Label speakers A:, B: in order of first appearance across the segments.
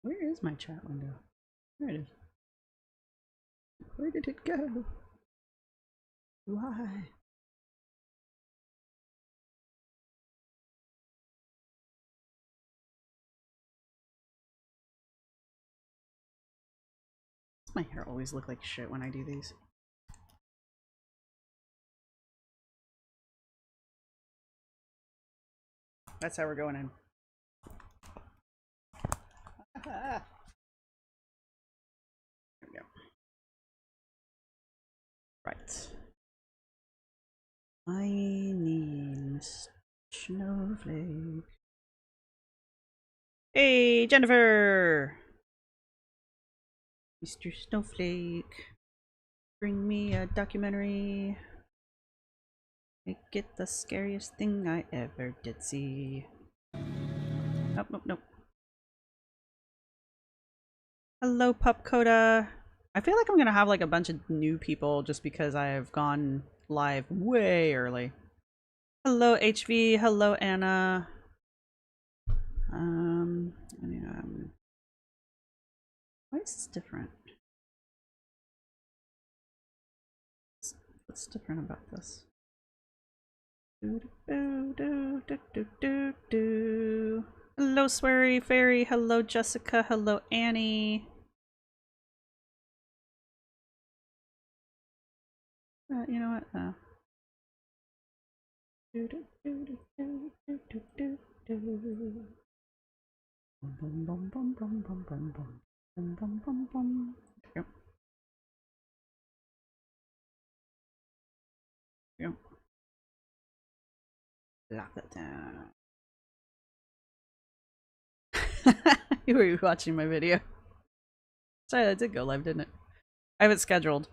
A: Where is my chat window? There it is. Where did it go? Why? Does my hair always look like shit when I do these? That's how we're going in. There we go. Right. My name's Snowflake. Hey, Jennifer! Mr. Snowflake. Bring me a documentary. Make it the scariest thing I ever did see. Nope, nope, nope. Hello, Pup Coda. I feel like I'm gonna have like a bunch of new people just because I have gone live way early. Hello, HV. Hello, Anna. Why is this different? What's different about this? Hello, Sweary Fairy. Hello, Jessica. Hello, Annie. You know what? Yep. Lock that down. You were watching my video. Sorry, that did go live, didn't it? I have it scheduled.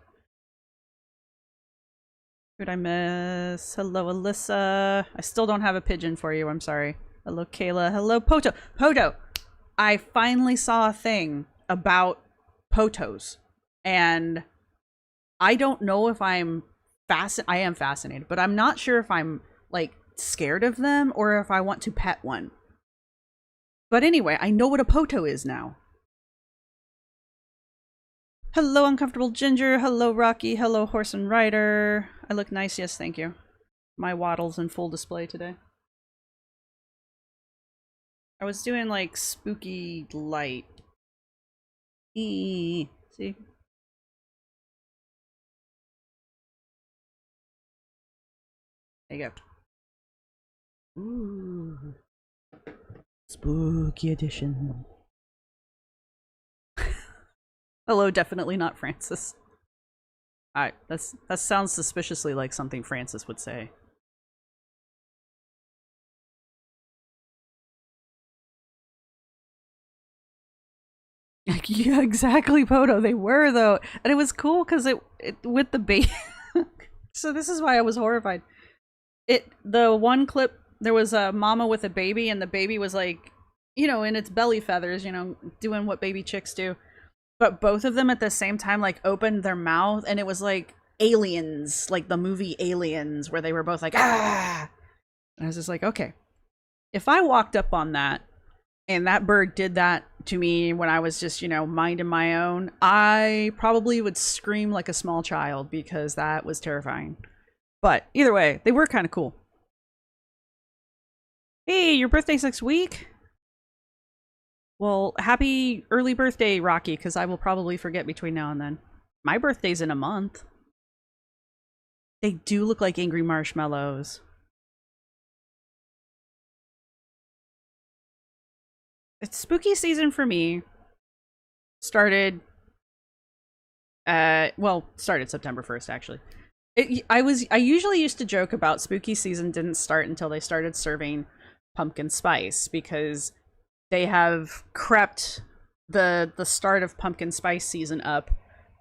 A: Who'd I miss? Hello, Alyssa. I still don't have a pigeon for you. I'm sorry. Hello, Kayla. Hello, Poto. Poto! I finally saw a thing about Potos. And I don't know if I'm I am fascinated, but I'm not sure if I'm, like, scared of them or if I want to pet one. But anyway, I know what a Poto is now. Hello, Uncomfortable Ginger. Hello, Rocky. Hello, Horse and Rider. I look nice. Yes, thank you. My waddle's in full display today. I was doing, like, spooky light. See? There you go. Ooh. Spooky edition. Hello, definitely not Francis. Alright, that sounds suspiciously like something Francis would say. Yeah, exactly, Poto. They were, though. And it was cool because it with the baby. So this is why I was horrified. The one clip, there was a mama with a baby, and the baby was like, you know, in its belly feathers, you know, doing what baby chicks do. But both of them at the same time, like, opened their mouth, and it was like Aliens, like the movie Aliens, where they were both like, ah! And I was just like, okay. If I walked up on that, and that bird did that to me when I was just, you know, minding my own, I probably would scream like a small child because that was terrifying. But either way, they were kind of cool. Hey, your birthday's next week? Well, happy early birthday, Rocky, because I will probably forget between now and then. My birthday's in a month. They do look like angry marshmallows. It's spooky season for me. Started September 1st, actually. I usually used to joke about spooky season didn't start until they started serving pumpkin spice, because they have crept the start of pumpkin spice season up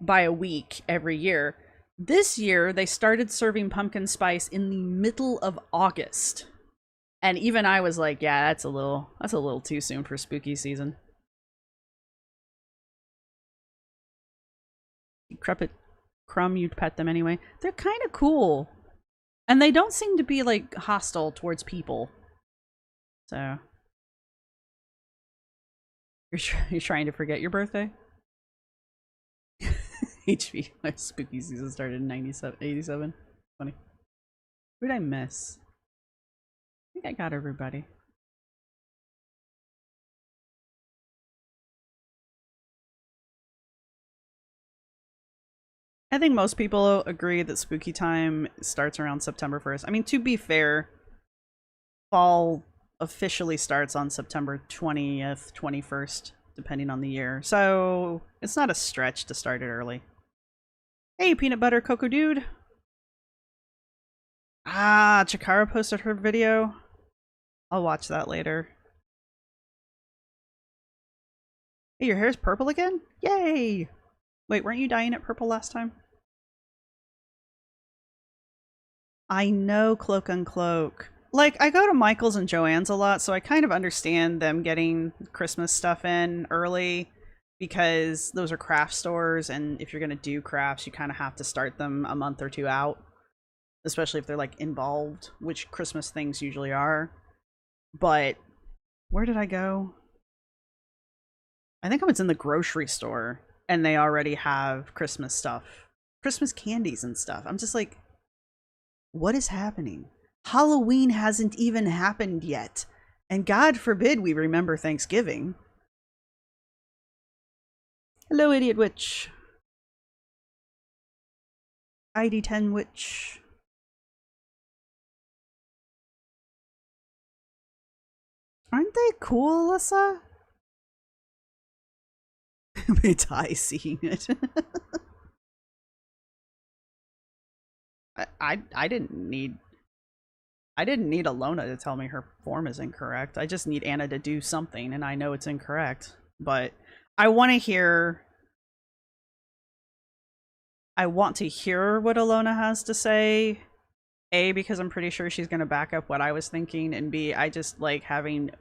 A: by a week every year. This year they started serving pumpkin spice in the middle of August. And even I was like, yeah, that's a little too soon for spooky season. Decrepit Crumb, you'd pet them anyway. They're kind of cool. And they don't seem to be, like, hostile towards people. So.
B: You're trying to forget your birthday? HV, my spooky season started in 87. Funny. Who did I miss? I think I got everybody. I think most people agree that spooky time starts around September 1st. I mean, to be fair, fall officially starts on September 20th, 21st, depending on the year. So it's not a stretch to start it early. Hey, Peanut Butter Cocoa Dude. Ah, Chikara posted her video. I'll watch that later. Hey, your hair's purple again? Yay! Wait, weren't you dyeing it purple last time? I know, Cloak Uncloak. Like, I go to Michael's and Joann's a lot, so I kind of understand them getting Christmas stuff in early because those are craft stores, and if you're going to do crafts, you kind of have to start them a month or two out, especially if they're, like, involved, which Christmas things usually are. But where did I go? I think I was in the grocery store, and they already have Christmas stuff. Christmas candies and stuff. I'm just like, what is happening? Halloween hasn't even happened yet. And God forbid we remember Thanksgiving. Hello, Idiot Witch. ID10 Witch. Aren't they cool, Alyssa? It's I seeing it. I didn't need Alona to tell me her form is incorrect. I just need Anna to do something, and I know it's incorrect. But I want to hear what Alona has to say. A, because I'm pretty sure she's going to back up what I was thinking, and B, I just like having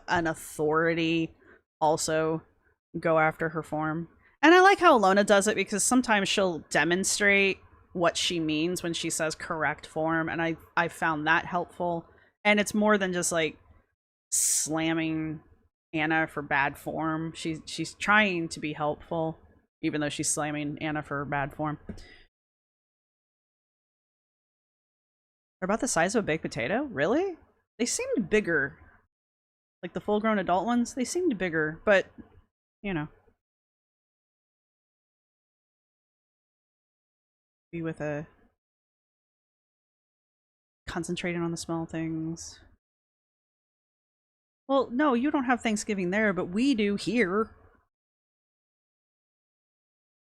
B: an authority also go after her form. And I like how Alona does it because sometimes she'll demonstrate what she means when she says correct form, and I found that helpful. And it's more than just like slamming Anna for bad form. She's trying to be helpful, even though she's slamming Anna for bad form. They're about the size of a baked potato? Really? They seemed bigger. Like the full-grown adult ones, they seemed bigger, but you know. Be with a concentrating on the small things. Well, no, you don't have Thanksgiving there, but we do here.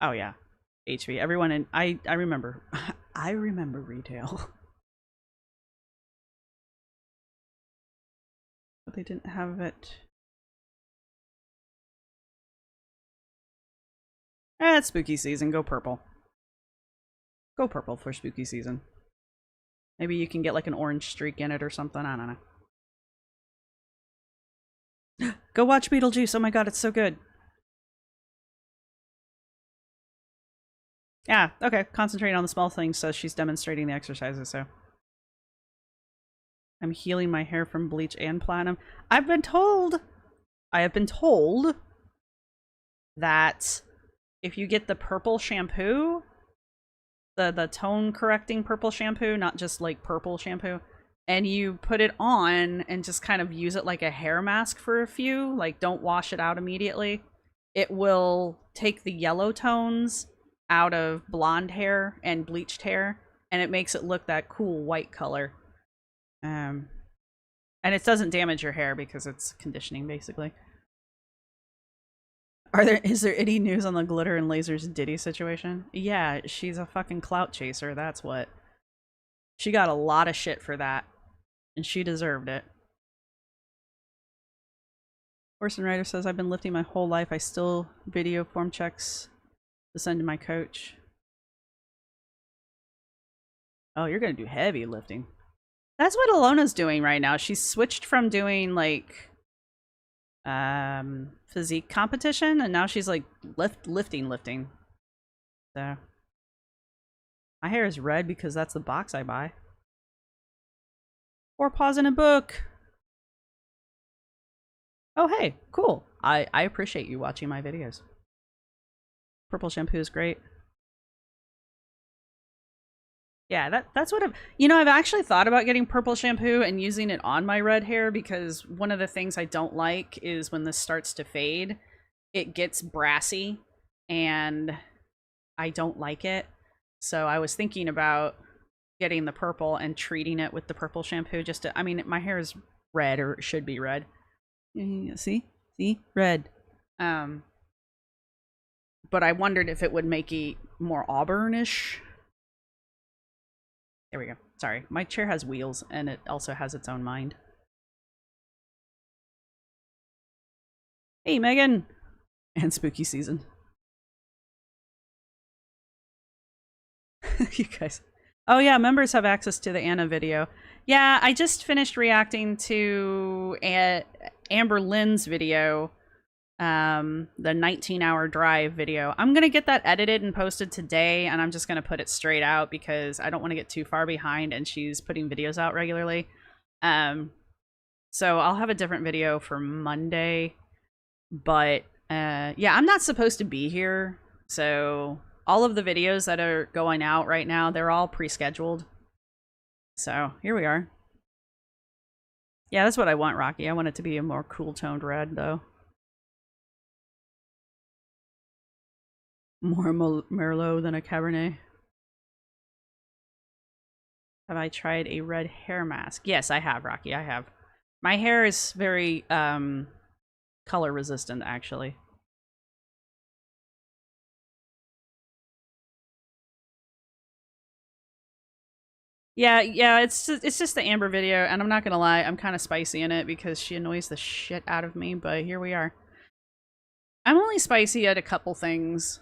B: Oh yeah, HV. Everyone in I remember. I remember retail. But they didn't have it. It's spooky season. Go purple. Go purple for spooky season. Maybe you can get like an orange streak in it or something. I don't know. Go watch Beetlejuice. Oh my god, it's so good. Yeah, okay. Concentrate on the small things, so she's demonstrating the exercises, so. I'm healing my hair from bleach and platinum. I have been told that if you get the purple shampoo, the tone correcting purple shampoo, not just like purple shampoo, and you put it on and just kind of use it like a hair mask for a few, like don't wash it out immediately, it will take the yellow tones out of blonde hair and bleached hair, and it makes it look that cool white color. And it doesn't damage your hair because it's conditioning, basically. Is there any news on the Glitter and Lasers Diddy situation? Yeah, she's a fucking clout chaser, that's what. She got a lot of shit for that, and she deserved it. Horse and Rider says, I've been lifting my whole life. I still video form checks to send to my coach. Oh, you're gonna do heavy lifting. That's what Alona's doing right now. She's switched from doing like physique competition, and now she's like lifting. So my hair is red because that's the box I buy. Or pause in a book. Oh hey, cool.
A: I appreciate you watching my videos. Purple shampoo is great. Yeah, that's what I've actually thought about getting purple shampoo and using it on my red hair, because one of the things I don't like is when this starts to fade, it gets brassy and I don't like it. So I was thinking about getting the purple and treating it with the purple shampoo just to, I mean, my hair is red, or it should be red. See? Red. But I wondered if it would make it more auburnish. There we go. Sorry, my chair has wheels and it also has its own mind. Hey, Megan! And spooky season. You guys. Oh yeah, members have access to the Anna video. Yeah, I just finished reacting to Amber Lynn's video, the 19-hour drive video. I'm gonna get that edited and posted today, and I'm just gonna put it straight out because I don't want to get too far behind, and she's putting videos out regularly. So I'll have a different video for Monday, but yeah, I'm not supposed to be here, so all of the videos that are going out right now, they're all pre-scheduled. So here we are. Yeah, that's what I want, Rocky. I want it to be a more cool-toned red, though. More Merlot than a Cabernet. Have I tried a red hair mask? Yes, I have, Rocky. I have. My hair is very color resistant, actually. Yeah, it's just the Amber video, and I'm not gonna lie, I'm kind of spicy in it because she annoys the shit out of me, but here we are. I'm only spicy at a couple things.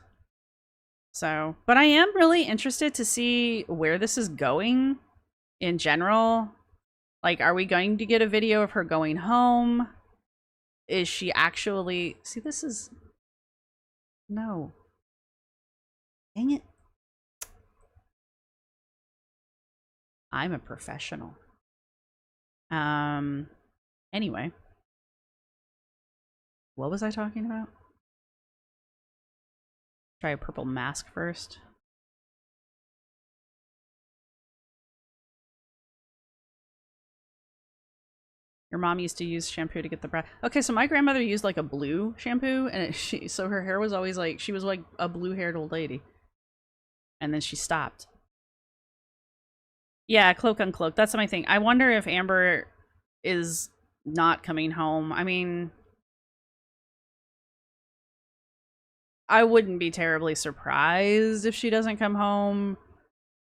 A: So, but I am really interested to see where this is going in general. Like, are we going to get a video of her going home? Is she actually... See, this is... No. Dang it. I'm a professional. Anyway. What was I talking about? Try a purple mask first. Your mom used to use shampoo to get the breath. Okay, so my grandmother used like a blue shampoo, and so her hair was always like, she was like a blue-haired old lady. And then she stopped. Yeah, cloak uncloak. That's my thing. I wonder if Amber is not coming home. I mean, I wouldn't be terribly surprised if she doesn't come home.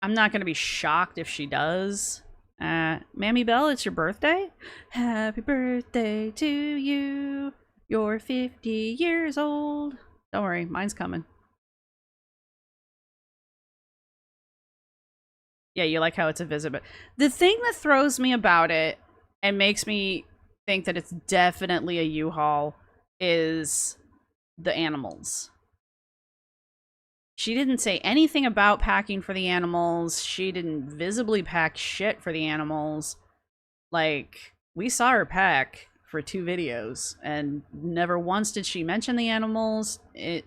A: I'm not going to be shocked if she does. Mammy Belle, it's your birthday? Happy birthday to you. You're 50 years old. Don't worry, mine's coming. Yeah, you like how it's a visit, but the thing that throws me about it and makes me think that it's definitely a U-Haul is the animals. She didn't say anything about packing for the animals. She didn't visibly pack shit for the animals. Like, we saw her pack for 2 videos, and never once did she mention the animals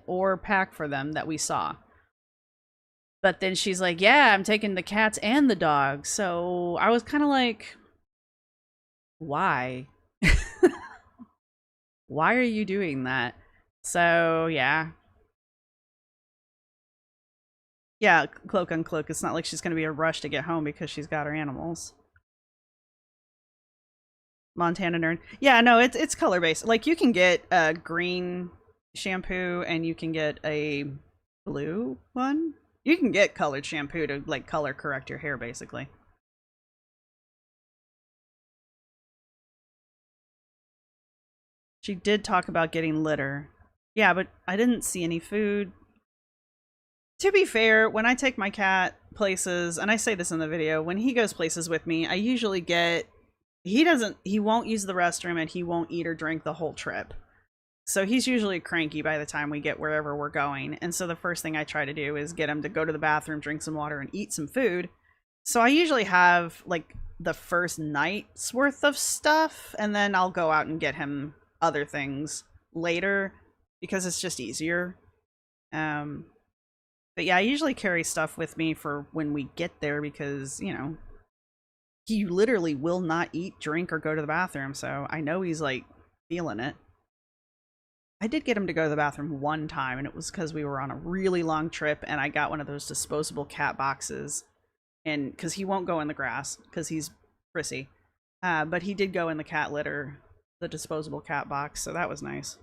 A: or pack for them that we saw. But then she's like, yeah, I'm taking the cats and the dogs. So I was kind of like, why? Why are you doing that? So, yeah. Yeah, cloak uncloak. It's not like she's going to be a rush to get home because she's got her animals. Montana nerd. Yeah, no, it's color-based. Like, you can get a green shampoo and you can get a blue one. You can get colored shampoo to, like, color correct your hair, basically. She did talk about getting litter. Yeah, but I didn't see any food. To be fair, when I take my cat places, and I say this in the video, when he goes places with me, I usually get... He won't use the restroom and he won't eat or drink the whole trip. So he's usually cranky by the time we get wherever we're going. And so the first thing I try to do is get him to go to the bathroom, drink some water, and eat some food. So I usually have, like, the first night's worth of stuff, and then I'll go out and get him other things
B: later because it's just easier. But yeah, I usually carry stuff with me for when we get there because, you know, he literally will not eat, drink, or go to the bathroom, so I know he's, like, feeling it. I did get him to go to the bathroom one time, and it was because we were on a really long trip, and I got one of those disposable cat boxes, and because he won't go in the grass, because he's prissy. But he did go in the cat litter, the disposable cat box, so that was nice.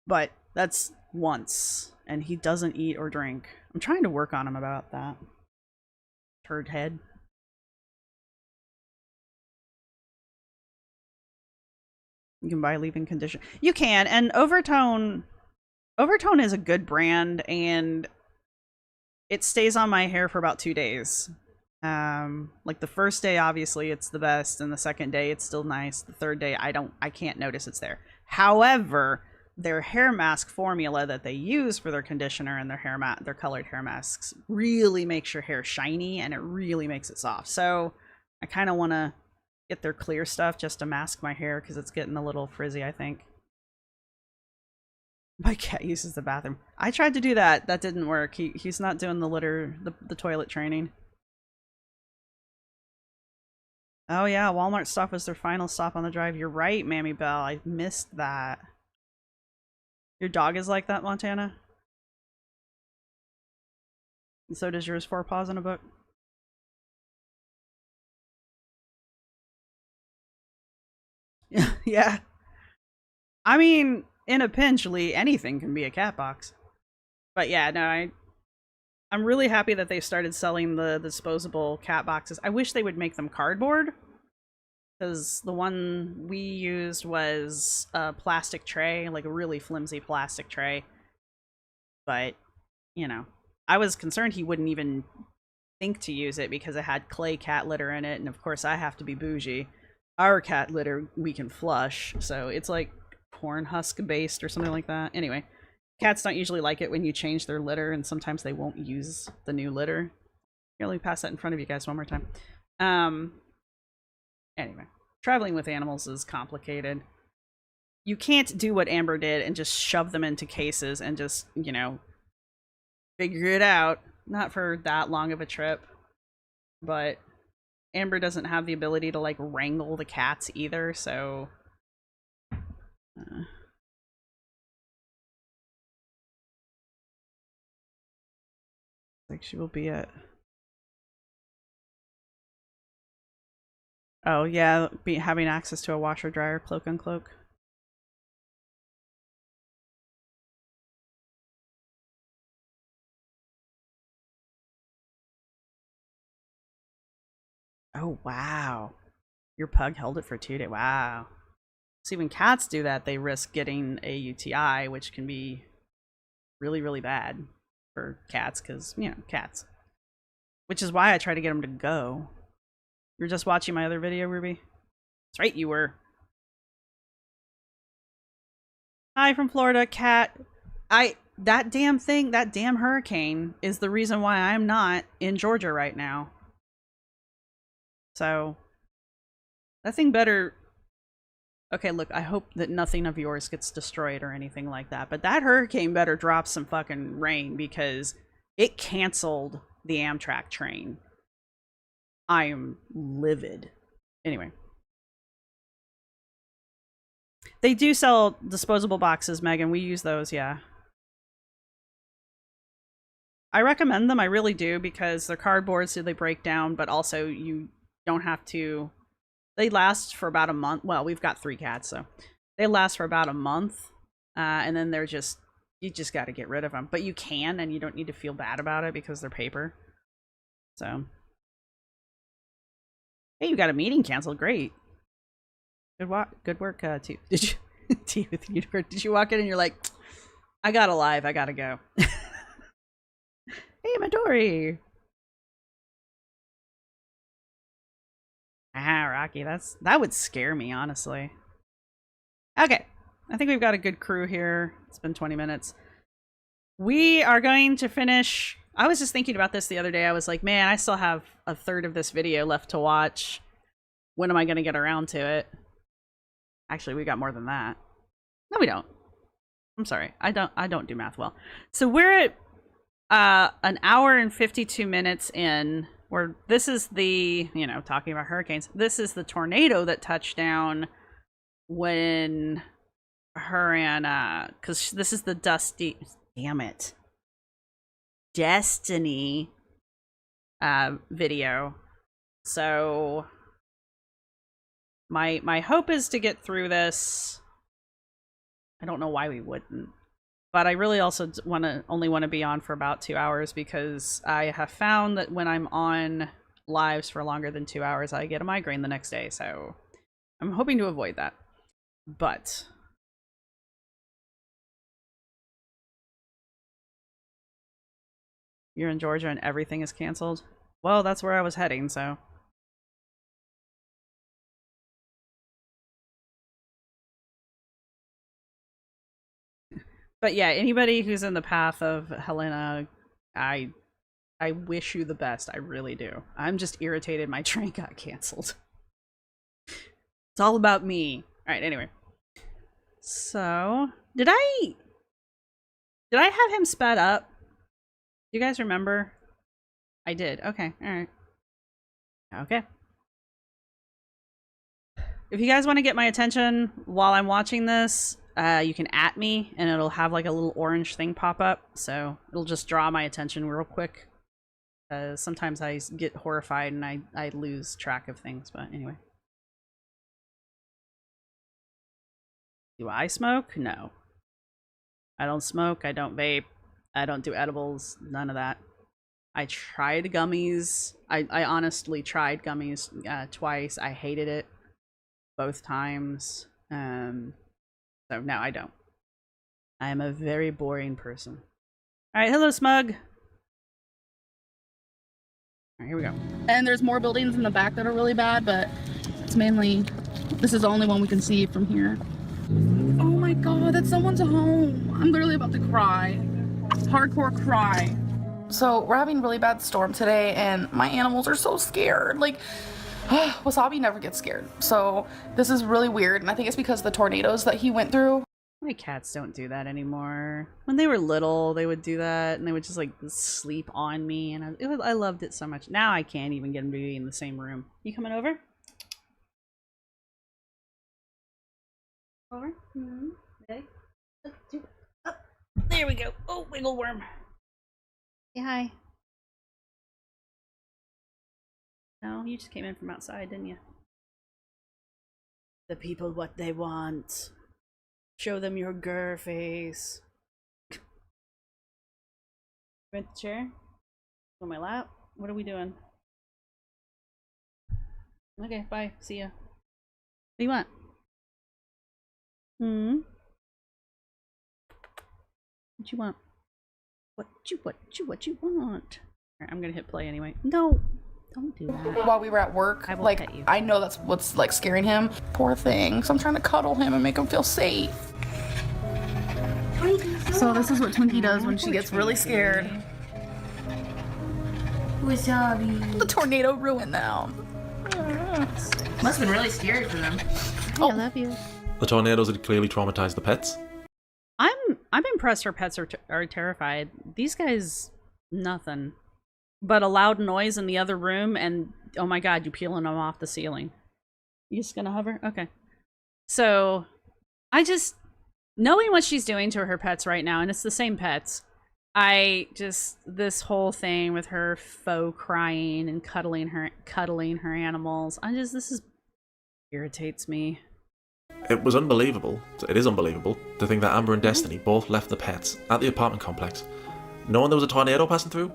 B: But that's once, and he doesn't eat or drink. I'm trying to work on him about that. Turd head. You can buy leave-in condition. You can, and Overtone is a good brand, and it stays on my hair for about 2 days. Like the first day, obviously, it's the best, and the second day, it's still nice. The third day, I can't notice it's there. However, their hair mask formula that they use for their conditioner and their colored hair masks really makes your hair shiny, and it really makes it soft. So I kind of want to get their clear stuff just to mask my hair because it's getting a little frizzy, I think. My cat uses the bathroom. I tried to do that. That didn't work. He's not doing the toilet training. Oh yeah, Walmart stop was their final stop on the drive. You're right, Mammy Bell. I missed that. Your dog is like that, Montana? And so does yours, Four Paws in a Book? Yeah. I mean, in a pinch, Lee, anything can be a cat box. But yeah, no, I'm really happy that they started selling the disposable cat boxes. I wish they would make them cardboard, because the one we used was a plastic tray, like a really flimsy plastic tray. But, you know, I was concerned he wouldn't even think to use it because it had clay cat litter in it, and of course I have to be bougie. Our cat litter we can flush, so it's like corn husk based or something like that. Anyway, cats don't usually like it when you change their litter, and sometimes they won't use the new litter. Here, let me pass that in front of you guys one more time. Anyway, traveling with animals is complicated. You can't do what Amber did and just shove them into cases and just, you know, figure it out. Not for that long of a trip. But Amber doesn't have the ability to, like, wrangle the cats either, so... like, she will be at... Oh, yeah, having access to a washer dryer, cloak uncloak. Oh, wow. Your pug held it for 2 days. Wow. See, when cats do that, they risk getting a UTI, which can be really, really bad for cats, because, you know, cats. Which is why I try to get them to go. You were just watching my other video, Ruby? That's right, you were. Hi from Florida, cat. That damn thing, that damn hurricane is the reason why I'm not in Georgia right now. So, that thing better... Okay, look, I hope that nothing of yours gets destroyed or anything like that, but that hurricane better drop some fucking rain because it canceled the Amtrak train. I am livid. Anyway. They do sell disposable boxes, Megan. We use those, yeah. I recommend them, I really do, because they're cardboard, so they break down, but also you don't have to... They last for about a month. Well, we've got 3 cats, so they last for about a month, and then they're just... You just got to get rid of them. But you can, and you don't need to feel bad about it because they're paper. So... Hey, you got a meeting canceled. Great. Good work, T. Did you... T with you. Did you walk in and you're like, I got alive, I gotta go. Hey, Midori. Ah, Rocky, that would scare me, honestly. Okay, I think we've got a good crew here. It's been 20 minutes. We are going to finish... I was just thinking about this the other day. I was like, man, I still have a third of this video left to watch. When am I going to get around to it?
A: Actually, we got more than that. No, we don't. I'm sorry. I don't do math well. So we're at an hour and 52 minutes in. Where this is the, you know, talking about hurricanes. This is the tornado that touched down when her and because this is the Destiny video. So my hope is to get through this. I don't know why we wouldn't, but I really also only want to be on for about 2 hours, because I have found that when I'm on lives for longer than 2 hours, I get a migraine the next day. So I'm hoping to avoid that. But you're in Georgia and everything is canceled. Well, that's where I was heading, so. But yeah, anybody who's in the path of Helena, I wish you the best. I really do. I'm just irritated my train got canceled. It's all about me. All right, anyway. So, did I have him sped up? Do you guys remember? I did. Okay, all right. Okay. If you guys want to get my attention while I'm watching this, you can @ me, and it'll have like a little orange thing pop up. So it'll just draw my attention real quick. Sometimes I get horrified and I lose track of things, but anyway. Do I smoke? No. I don't smoke, I don't vape, I don't do edibles, none of that. I tried gummies. I honestly tried gummies twice. I hated it both times. So no, I don't. I am a very boring person. Alright, hello Smug. Alright, here we go.
C: And there's more buildings in the back that are really bad, but it's mainly, this is the only one we can see from here. Oh my god, that's someone's home. I'm literally about to cry. Hardcore cry. So we're having a really bad storm today and my animals are so scared. Like, Wasabi never gets scared. So this is really weird, and I think it's because of the tornadoes that he went through.
A: My cats don't do that anymore. When they were little, they would do that, and they would just like sleep on me, and I loved it so much. Now I can't even get them to be in the same room. You coming over? Over? Mm-hmm. Ready? Up. There we go. Oh, wiggle worm. Say hi. No, you just came in from outside, didn't you? The people what they want. Show them your grr face. Rent the chair? On my lap? What are we doing? Okay, bye. See ya. What do you want? What you want? What you want? Alright, I'm gonna hit play anyway. No, don't do that.
C: While we were at work, like, I know that's what's like scaring him. Poor thing. So I'm trying to cuddle him and make him feel safe. So this is what Twinkie does when she gets really scared. The tornado ruined them.
D: Must have been really scary for them.
C: Oh.
A: I love you.
E: The tornadoes had clearly traumatized the pets.
A: I'm impressed her pets are terrified. These guys, nothing. But a loud noise in the other room, and oh my god, you peeling them off the ceiling. You just gonna hover? Okay. So, I just, knowing what she's doing to her pets right now, and it's the same pets, this whole thing with her faux crying and cuddling her animals, this irritates me.
E: It was unbelievable, it is unbelievable, to think that Amber and Destiny both left the pets at the apartment complex, knowing there was a tornado passing through.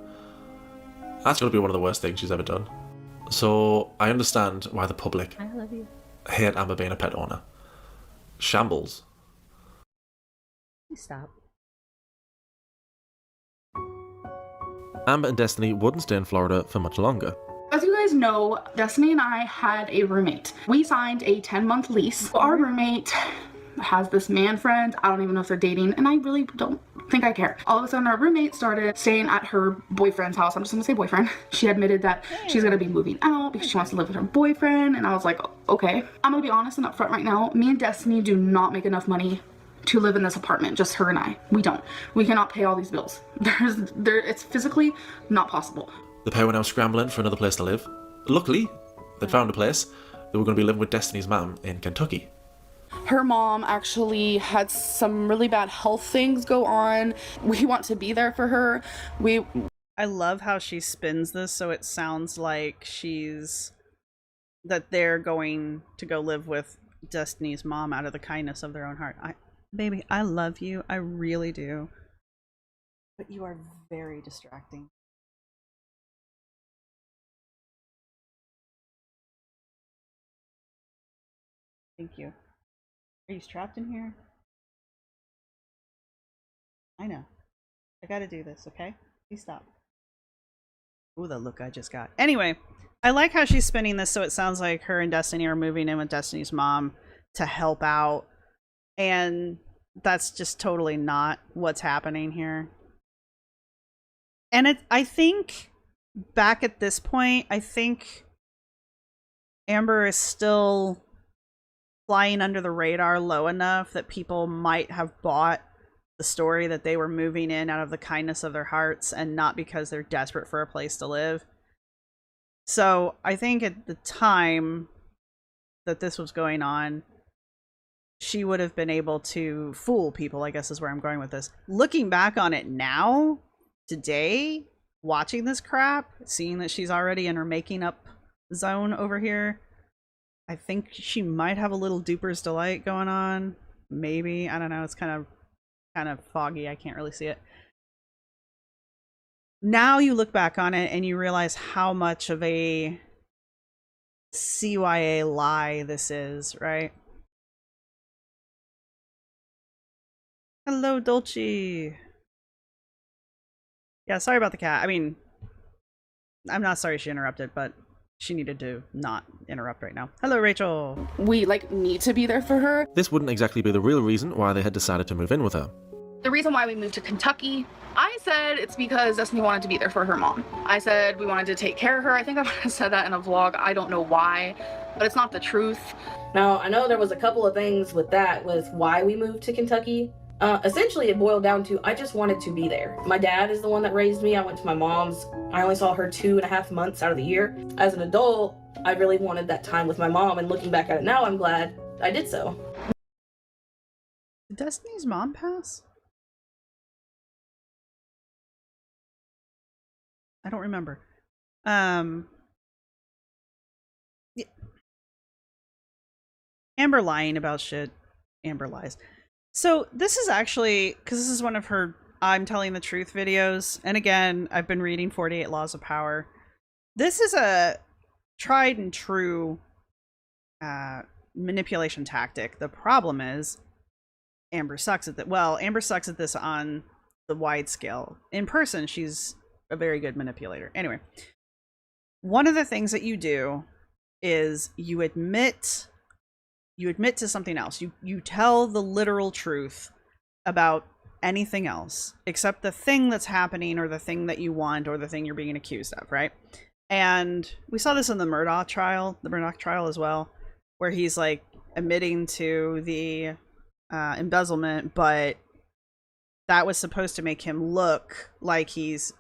E: That's going to be one of the worst things she's ever done. So, I understand why the public hate Amber being a pet owner. Shambles.
A: Please stop.
E: Amber and Destiny wouldn't stay in Florida for much longer.
C: As you guys know, Destiny and I had a roommate. We signed a 10-month lease. Our roommate has this man friend. I don't even know if they're dating, and I really don't think I care. All of a sudden our roommate started staying at her boyfriend's house. I'm just gonna say boyfriend. She admitted that she's gonna be moving out because she wants to live with her boyfriend, and I was like, okay. I'm gonna be honest and upfront right now. Me and Destiny do not make enough money to live in this apartment, just her and I. We don't. We cannot pay all these bills. It's physically not possible.
E: The pair were now scrambling for another place to live. Luckily, they'd found a place. They were going to be living with Destiny's mum in Kentucky.
C: Her mom actually had some really bad health things go on. We want to be there for her.
B: I love how she spins this so it sounds like that they're going to go live with Destiny's mom out of the kindness of their own heart. Baby, I love you. I really do. But you are very distracting. Thank you. Are you trapped in here? I know. I gotta do this, okay? Please stop. Ooh, the look I just got. Anyway, I like how she's spinning this so it sounds like her and Destiny are moving in with Destiny's mom to help out. And that's just totally not what's happening here. And I think back at this point, I think Amber is still flying under the radar low enough that people might have bought the story that they were moving in out of the kindness of their hearts and not because they're desperate for a place to live. So I think at the time that this was going on, she would have been able to fool people, I guess is where I'm going with this. Looking back on it now, today, watching this crap, seeing that she's already in her making up zone over here, I think she might have a little duper's delight going on. Maybe. I don't know. It's kind of foggy. I can't really see it. Now you look back on it and you realize how much of a CYA lie this is, right? Hello, Dolce. Yeah, sorry about the cat. I mean, I'm not sorry she interrupted, but she needed to not interrupt right now. Hello, Rachel.
C: We need to be there for her.
E: This wouldn't exactly be the real reason why they had decided to move in with her.
C: The reason why we moved to Kentucky, I said it's because Destiny wanted to be there for her mom. I said we wanted to take care of her. I think I might have said that in a vlog. I don't know why, but it's not the truth.
D: Now, I know there was a couple of things with why we moved to Kentucky. Essentially, it boiled down to I just wanted to be there. My dad is the one that raised me. I went to my mom's. I only saw her 2.5 months out of the year. As an adult, I really wanted that time with my mom, and looking back at it now, I'm glad I did so.
B: Did Destiny's mom pass? I don't remember. Yeah. Amber lying about shit. Amber lies. So this is actually, because this is one of her I'm Telling the Truth videos. And again, I've been reading 48 Laws of Power. This is a tried and true manipulation tactic. The problem is Amber sucks at that. Well, Amber sucks at this on the wide scale. In person, she's a very good manipulator. Anyway, one of the things that you do is you admit to something else. You tell the literal truth about anything else except the thing that's happening or the thing that you want or the thing you're being accused of, right? And we saw this in the Murdoch trial as well, where he's like admitting to the embezzlement, but that was supposed to make him look like he's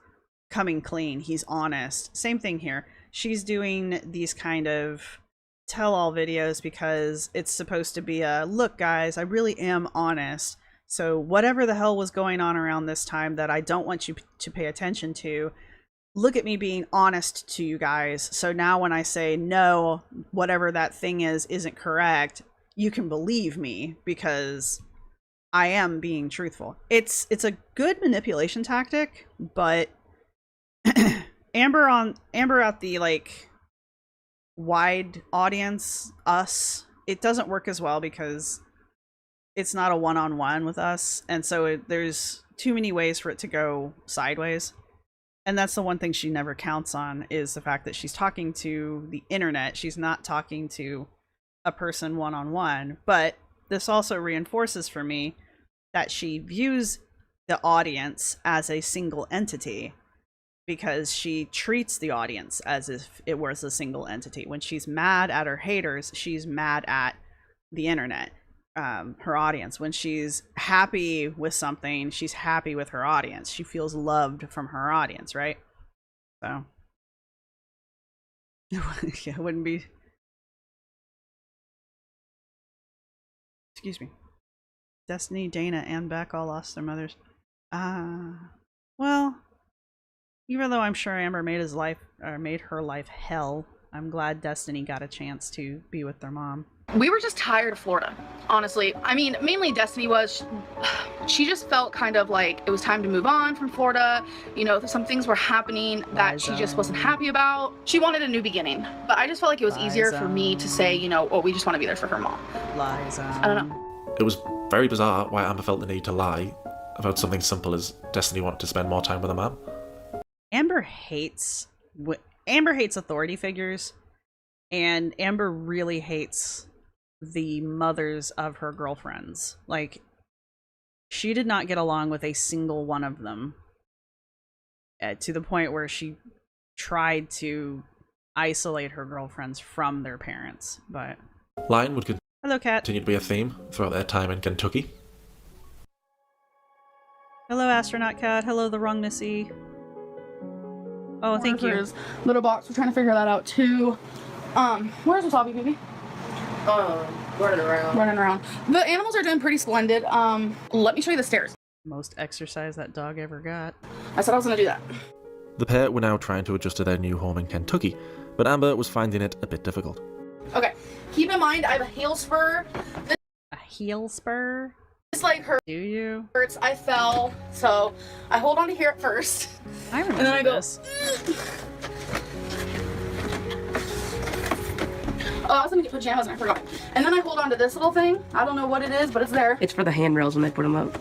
B: coming clean, he's honest. Same thing here. She's doing these kind of tell-all videos because it's supposed to be a, look guys, I really am honest. So whatever the hell was going on around this time that I don't want you to pay attention to, look at me being honest to you guys. So now when I say no, whatever that thing is isn't correct, you can believe me because I am being truthful. It's a good manipulation tactic, but Amber out the like wide audience, us, it doesn't work as well because it's not a one-on-one with us, and so there's too many ways for it to go sideways. And that's the one thing she never counts on, is the fact that she's talking to the internet. She's not talking to a person one-on-one. But this also reinforces for me that she views the audience as a single entity, because she treats the audience as if it was a single entity. When she's mad at her haters, she's mad at the internet, her audience. When she's happy with something, she's happy with her audience. She feels loved from her audience, right? So yeah, it wouldn't be, excuse me, Destiny, Dana, and Beck all lost their mothers. Well, even though I'm sure Amber made her life hell, I'm glad Destiny got a chance to be with their mom.
C: We were just tired of Florida, honestly. I mean, mainly Destiny was, she just felt kind of like it was time to move on from Florida. You know, some things were happening that she just wasn't happy about. She wanted a new beginning, but I just felt like it was easier for me to say, you know, oh, we just want to be there for her mom.
B: Liza.
C: I don't know.
E: It was very bizarre why Amber felt the need to lie about something simple as Destiny wanted to spend more time with her mom.
B: Amber hates authority figures, and Amber really hates the mothers of her girlfriends. Like, she did not get along with a single one of them, to the point where she tried to isolate her girlfriends from their parents. But
E: Lying would
B: hello, Kat.
E: continue to be a theme throughout their time in Kentucky.
B: Hello, astronaut Cat. Hello, the wrong Missy. Oh, thank you.
C: Little box, we're trying to figure that out too. Where's Wasabi, baby?
D: Running around.
C: The animals are doing pretty splendid. Let me show you the stairs.
B: Most exercise that dog ever got.
C: I said I was gonna do that.
E: The pair were now trying to adjust to their new home in Kentucky, but Amber was finding it a bit difficult.
C: Okay, keep in mind I have a heel spur.
B: A heel spur?
C: This like
B: Do you?
C: hurts. I fell, so I hold on to here at first.
B: I remember
C: And then I go.
B: this.
C: Oh, I was gonna get pajamas and I forgot. And then I hold on to this little thing. I don't know what it is, but it's there.
F: It's for the handrails when they put them up.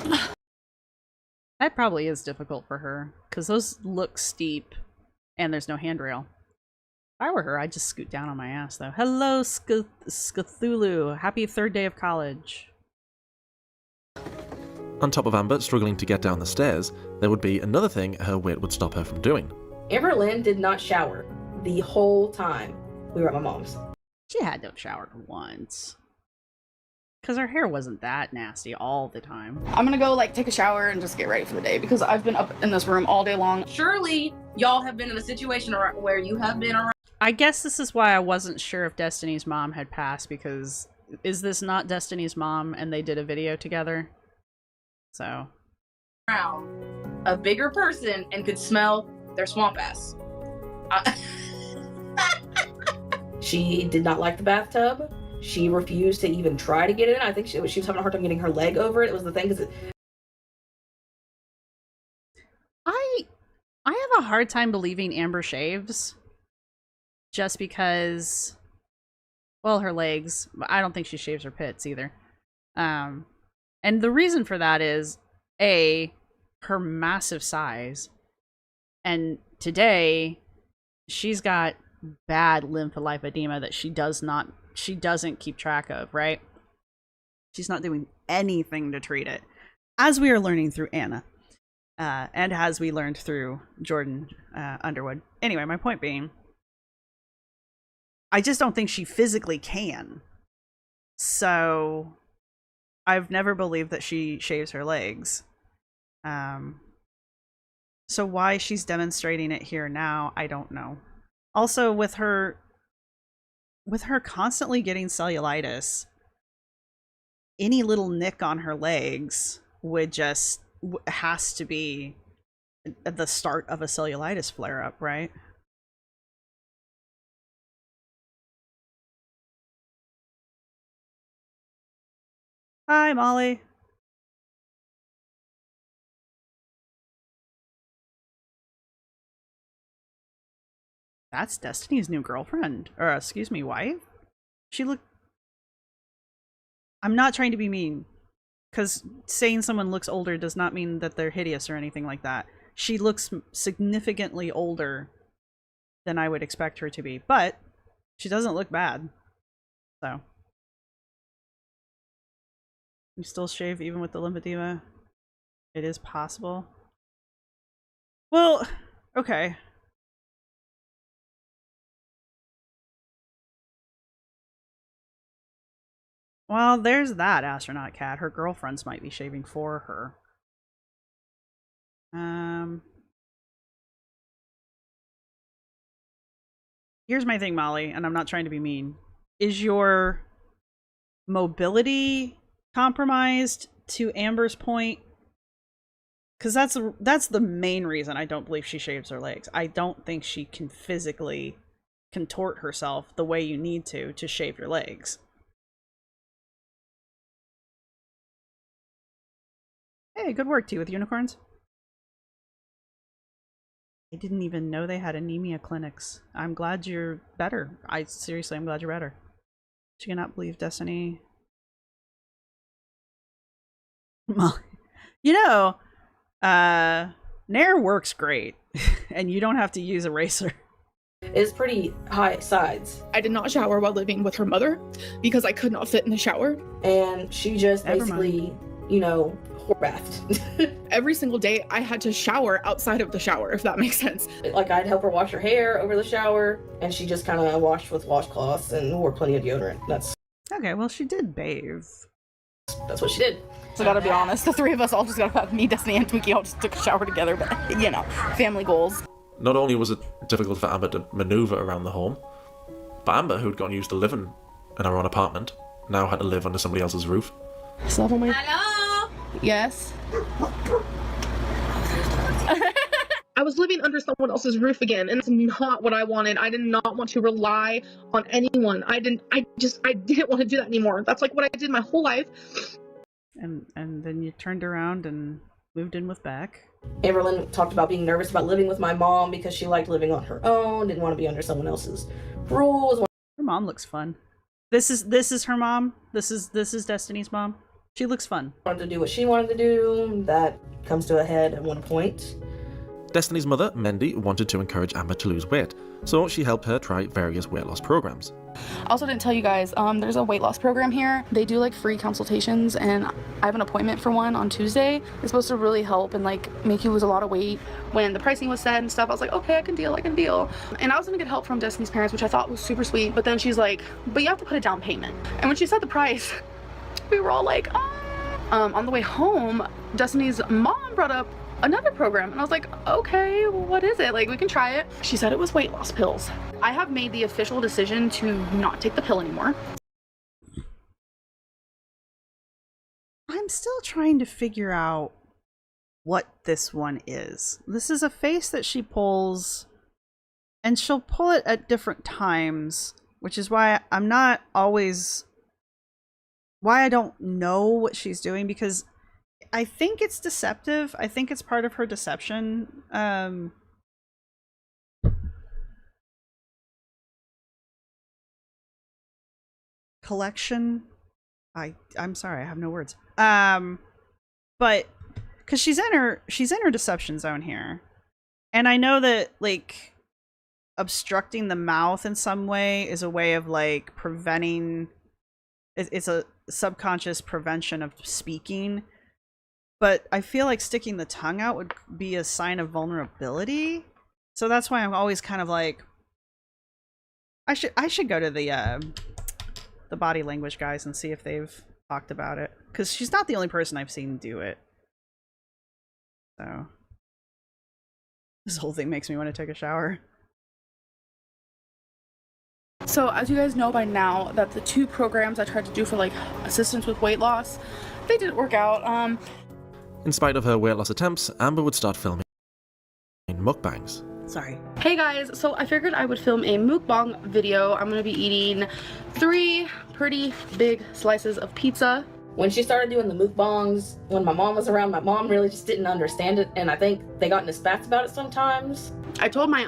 B: That probably is difficult for her, because those look steep, and there's no handrail. If I were her, I'd just scoot down on my ass, though. Hello, Cthulhu. Happy third day of college.
E: On top of Amber struggling to get down the stairs, there would be another thing her weight would stop her from doing.
D: Amber Lynn did not shower the whole time we were at my mom's.
B: She had to have showered once. Because her hair wasn't that nasty all the time.
C: I'm gonna go like take a shower and just get ready for the day because I've been up in this room all day long.
D: Surely y'all have been in a situation where you have been around.
B: I guess this is why I wasn't sure if Destiny's mom had passed, because is this not Destiny's mom and they did a video together? So.
D: A bigger person and could smell their swamp ass. She did not like the bathtub. She refused to even try to get in. I think she was having a hard time getting her leg over it. It was the thing because
B: I have a hard time believing Amber shaves. Just because, well, her legs. I don't think she shaves her pits either. And the reason for that is, A, her massive size. And today, she's got bad lymphedema that she doesn't keep track of, right? She's not doing anything to treat it. As we are learning through Anna. And as we learned through Jordan Underwood. Anyway, my point being, I just don't think she physically can. So I've never believed that she shaves her legs. So why she's demonstrating it here now, I don't know. Also, with her constantly getting cellulitis, any little nick on her legs would just has to be the start of a cellulitis flare-up, right? Hi, Molly. That's Destiny's new girlfriend. Or, excuse me, wife? She looked... I'm not trying to be mean. Because saying someone looks older does not mean that they're hideous or anything like that. She looks significantly older than I would expect her to be. But she doesn't look bad. So. You still shave even with the lymphedema? It is possible. Well, okay. Well, there's that astronaut cat. Her girlfriends might be shaving for her. Here's my thing, Molly, and I'm not trying to be mean. Is your mobility compromised to Amber's point? Because that's the main reason I don't believe she shaves her legs. I don't think she can physically contort herself the way you need to shave your legs. Hey, good work to you with unicorns. I didn't even know they had anemia clinics. I'm glad you're better. Seriously, I'm glad you're better. She cannot believe Destiny. You know, Nair works great, and you don't have to use a razor.
D: It's pretty high sides.
C: I did not shower while living with her mother because I could not fit in the shower.
D: And she just
B: Never
D: basically, you know, whore bathed.
C: Every single day I had to shower outside of the shower, if that makes sense.
D: Like, I'd help her wash her hair over the shower, and she just kind of washed with washcloths and wore plenty of deodorant. That's
B: Okay, well, she did bathe.
D: what she did.
C: So gotta be honest, the three of us all just got, me, Destiny, and Twinkie all just took a shower together, but you know, family goals.
E: Not only was it difficult for Amber to maneuver around the home, but Amber, who'd gotten used to living in her own apartment, now had to live under somebody else's roof.
C: So my hello. Yes. I was living under someone else's roof again, and it's not what I wanted. I did not want to rely on anyone. I didn't want to do that anymore. That's like what I did my whole life.
B: And then you turned around and moved in with Beck.
D: Amberlyn talked about being nervous about living with my mom because she liked living on her own, didn't want to be under someone else's rules.
B: Her mom looks fun. This is her mom. This is Destiny's mom. She looks fun.
D: Wanted to do what she wanted to do. That comes to a head at one point.
E: Destiny's mother, Mendy, wanted to encourage Amber to lose weight, so she helped her try various weight loss programs.
C: I also didn't tell you guys, there's a weight loss program here. They do like free consultations, and I have an appointment for one on Tuesday. It's supposed to really help and like make you lose a lot of weight. When the pricing was set and stuff, I was like, okay, I can deal. And I was gonna get help from Destiny's parents, which I thought was super sweet, but then she's like, but you have to put a down payment. And when she said the price, we were all like, oh. On the way home, Destiny's mom brought up another program, and I was like, okay, well, what is it? Like, we can try it. She said it was weight loss pills. I have made the official decision to not take the pill anymore.
B: I'm still trying to figure out what this one is. This is a face that she pulls, and she'll pull it at different times, which is why I'm not always... why I don't know what she's doing, because I think it's deceptive. I think it's part of her deception. Collection. I'm sorry, I have no words. But because she's in her deception zone here, and I know that like obstructing the mouth in some way is a way of like preventing. It's a subconscious prevention of speaking. But I feel like sticking the tongue out would be a sign of vulnerability. So that's why I'm always kind of like, I should go to the body language guys and see if they've talked about it. Because she's not the only person I've seen do it. So this whole thing makes me want to take a shower.
C: So as you guys know by now, that the two programs I tried to do for like assistance with weight loss, they didn't work out.
E: In spite of her weight loss attempts, Amber would start filming mukbangs.
B: Sorry.
C: Hey guys, so I figured I would film a mukbang video. I'm gonna be eating 3 pretty big slices of pizza.
D: When she started doing the mukbangs, when my mom was around, my mom really just didn't understand it, and I think they got into spats about it sometimes.
C: I told my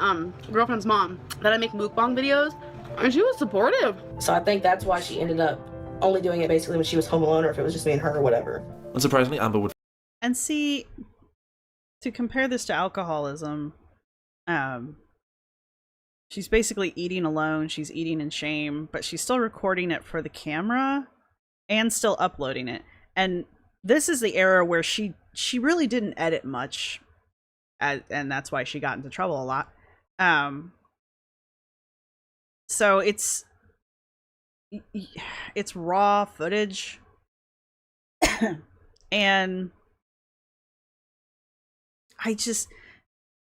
C: girlfriend's mom that I make mukbang videos, and she was supportive.
D: So I think that's why she ended up only doing it basically when she was home alone, or if it was just me and her or whatever.
E: Unsurprisingly, Amber would...
B: And see, to compare this to alcoholism, she's basically eating alone, she's eating in shame, but she's still recording it for the camera and still uploading it. And this is the era where she she really didn't edit much, and that's why she got into trouble a lot. So it's raw footage, and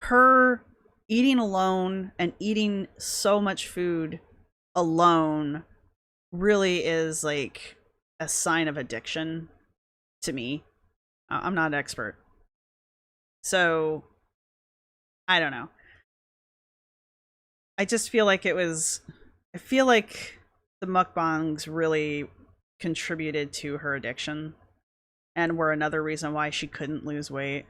B: her eating alone and eating so much food alone really is like a sign of addiction to me. I'm not an expert, so I don't know. I just feel like I feel like the mukbangs really contributed to her addiction and were another reason why she couldn't lose weight.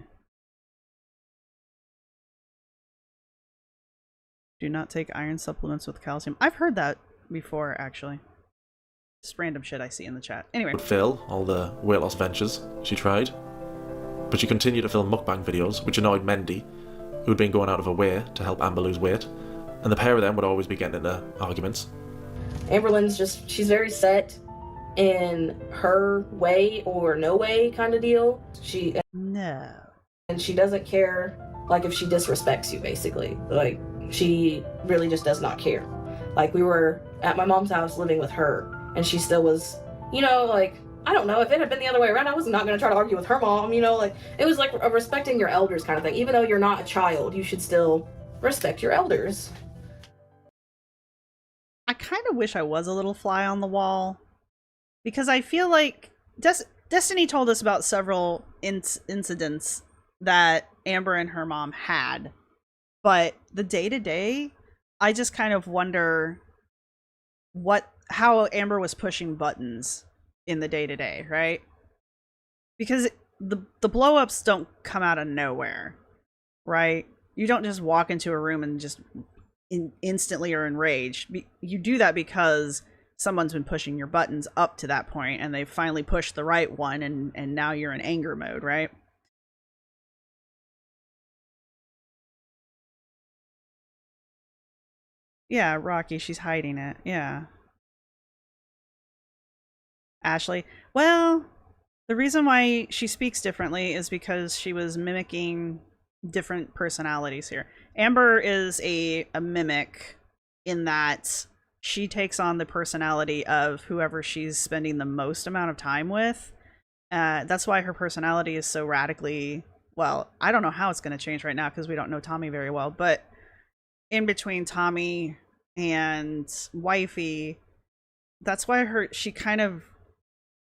B: Do not take iron supplements with calcium. I've heard that before, actually. Just random shit I see in the chat. Anyway.
E: Would fail all the weight loss ventures she tried, but she continued to film mukbang videos, which annoyed Mendy, who'd been going out of her way to help Amber lose weight, and the pair of them would always be getting into arguments.
D: Amberlynn's she's very set in her way or no way kind of deal. And she doesn't care, like, if she disrespects you, basically. Like, she really just does not care. Like, we were at my mom's house living with her, and she still was, you know, like, I don't know, if it had been the other way around, I was not going to try to argue with her mom, you know, like, it was like a respecting your elders kind of thing. Even though you're not a child, you should still respect your elders.
B: I kind of wish I was a little fly on the wall, because I feel like Destiny told us about several incidents that Amber and her mom had, but the day-to-day, I just kind of wonder how Amber was pushing buttons in the day-to-day, right? Because the blow-ups don't come out of nowhere, right? You don't just walk into a room and just instantly are enraged. You do that because someone's been pushing your buttons up to that point, and they finally pushed the right one, and now you're in anger mode, right? Yeah, Rocky, she's hiding it. Yeah. Ashley. Well, the reason why she speaks differently is because she was mimicking different personalities here. Amber is a mimic in that she takes on the personality of whoever she's spending the most amount of time with. That's why her personality is so radically, well, I don't know how it's going to change right now because we don't know Tommy very well, but in between Tommy and Wifey, that's why she kind of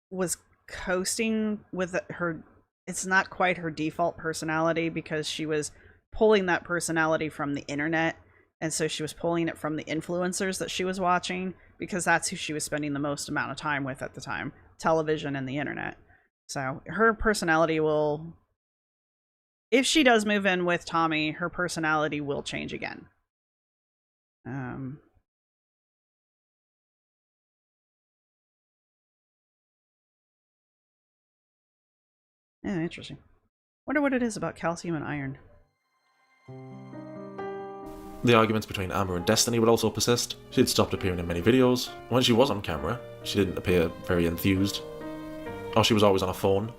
B: was coasting with her. It's not quite her default personality because she was pulling that personality from the internet, and so she was pulling it from the influencers that she was watching because that's who she was spending the most amount of time with at the time, television and the internet. So her personality will, if she does move in with Tommy, her personality will change again. Yeah, interesting. Wonder what it is about calcium and iron.
E: The arguments between Amber and Destiny would also persist. She'd stopped appearing in many videos. When she was on camera, she didn't appear very enthused. Or she was always on a phone.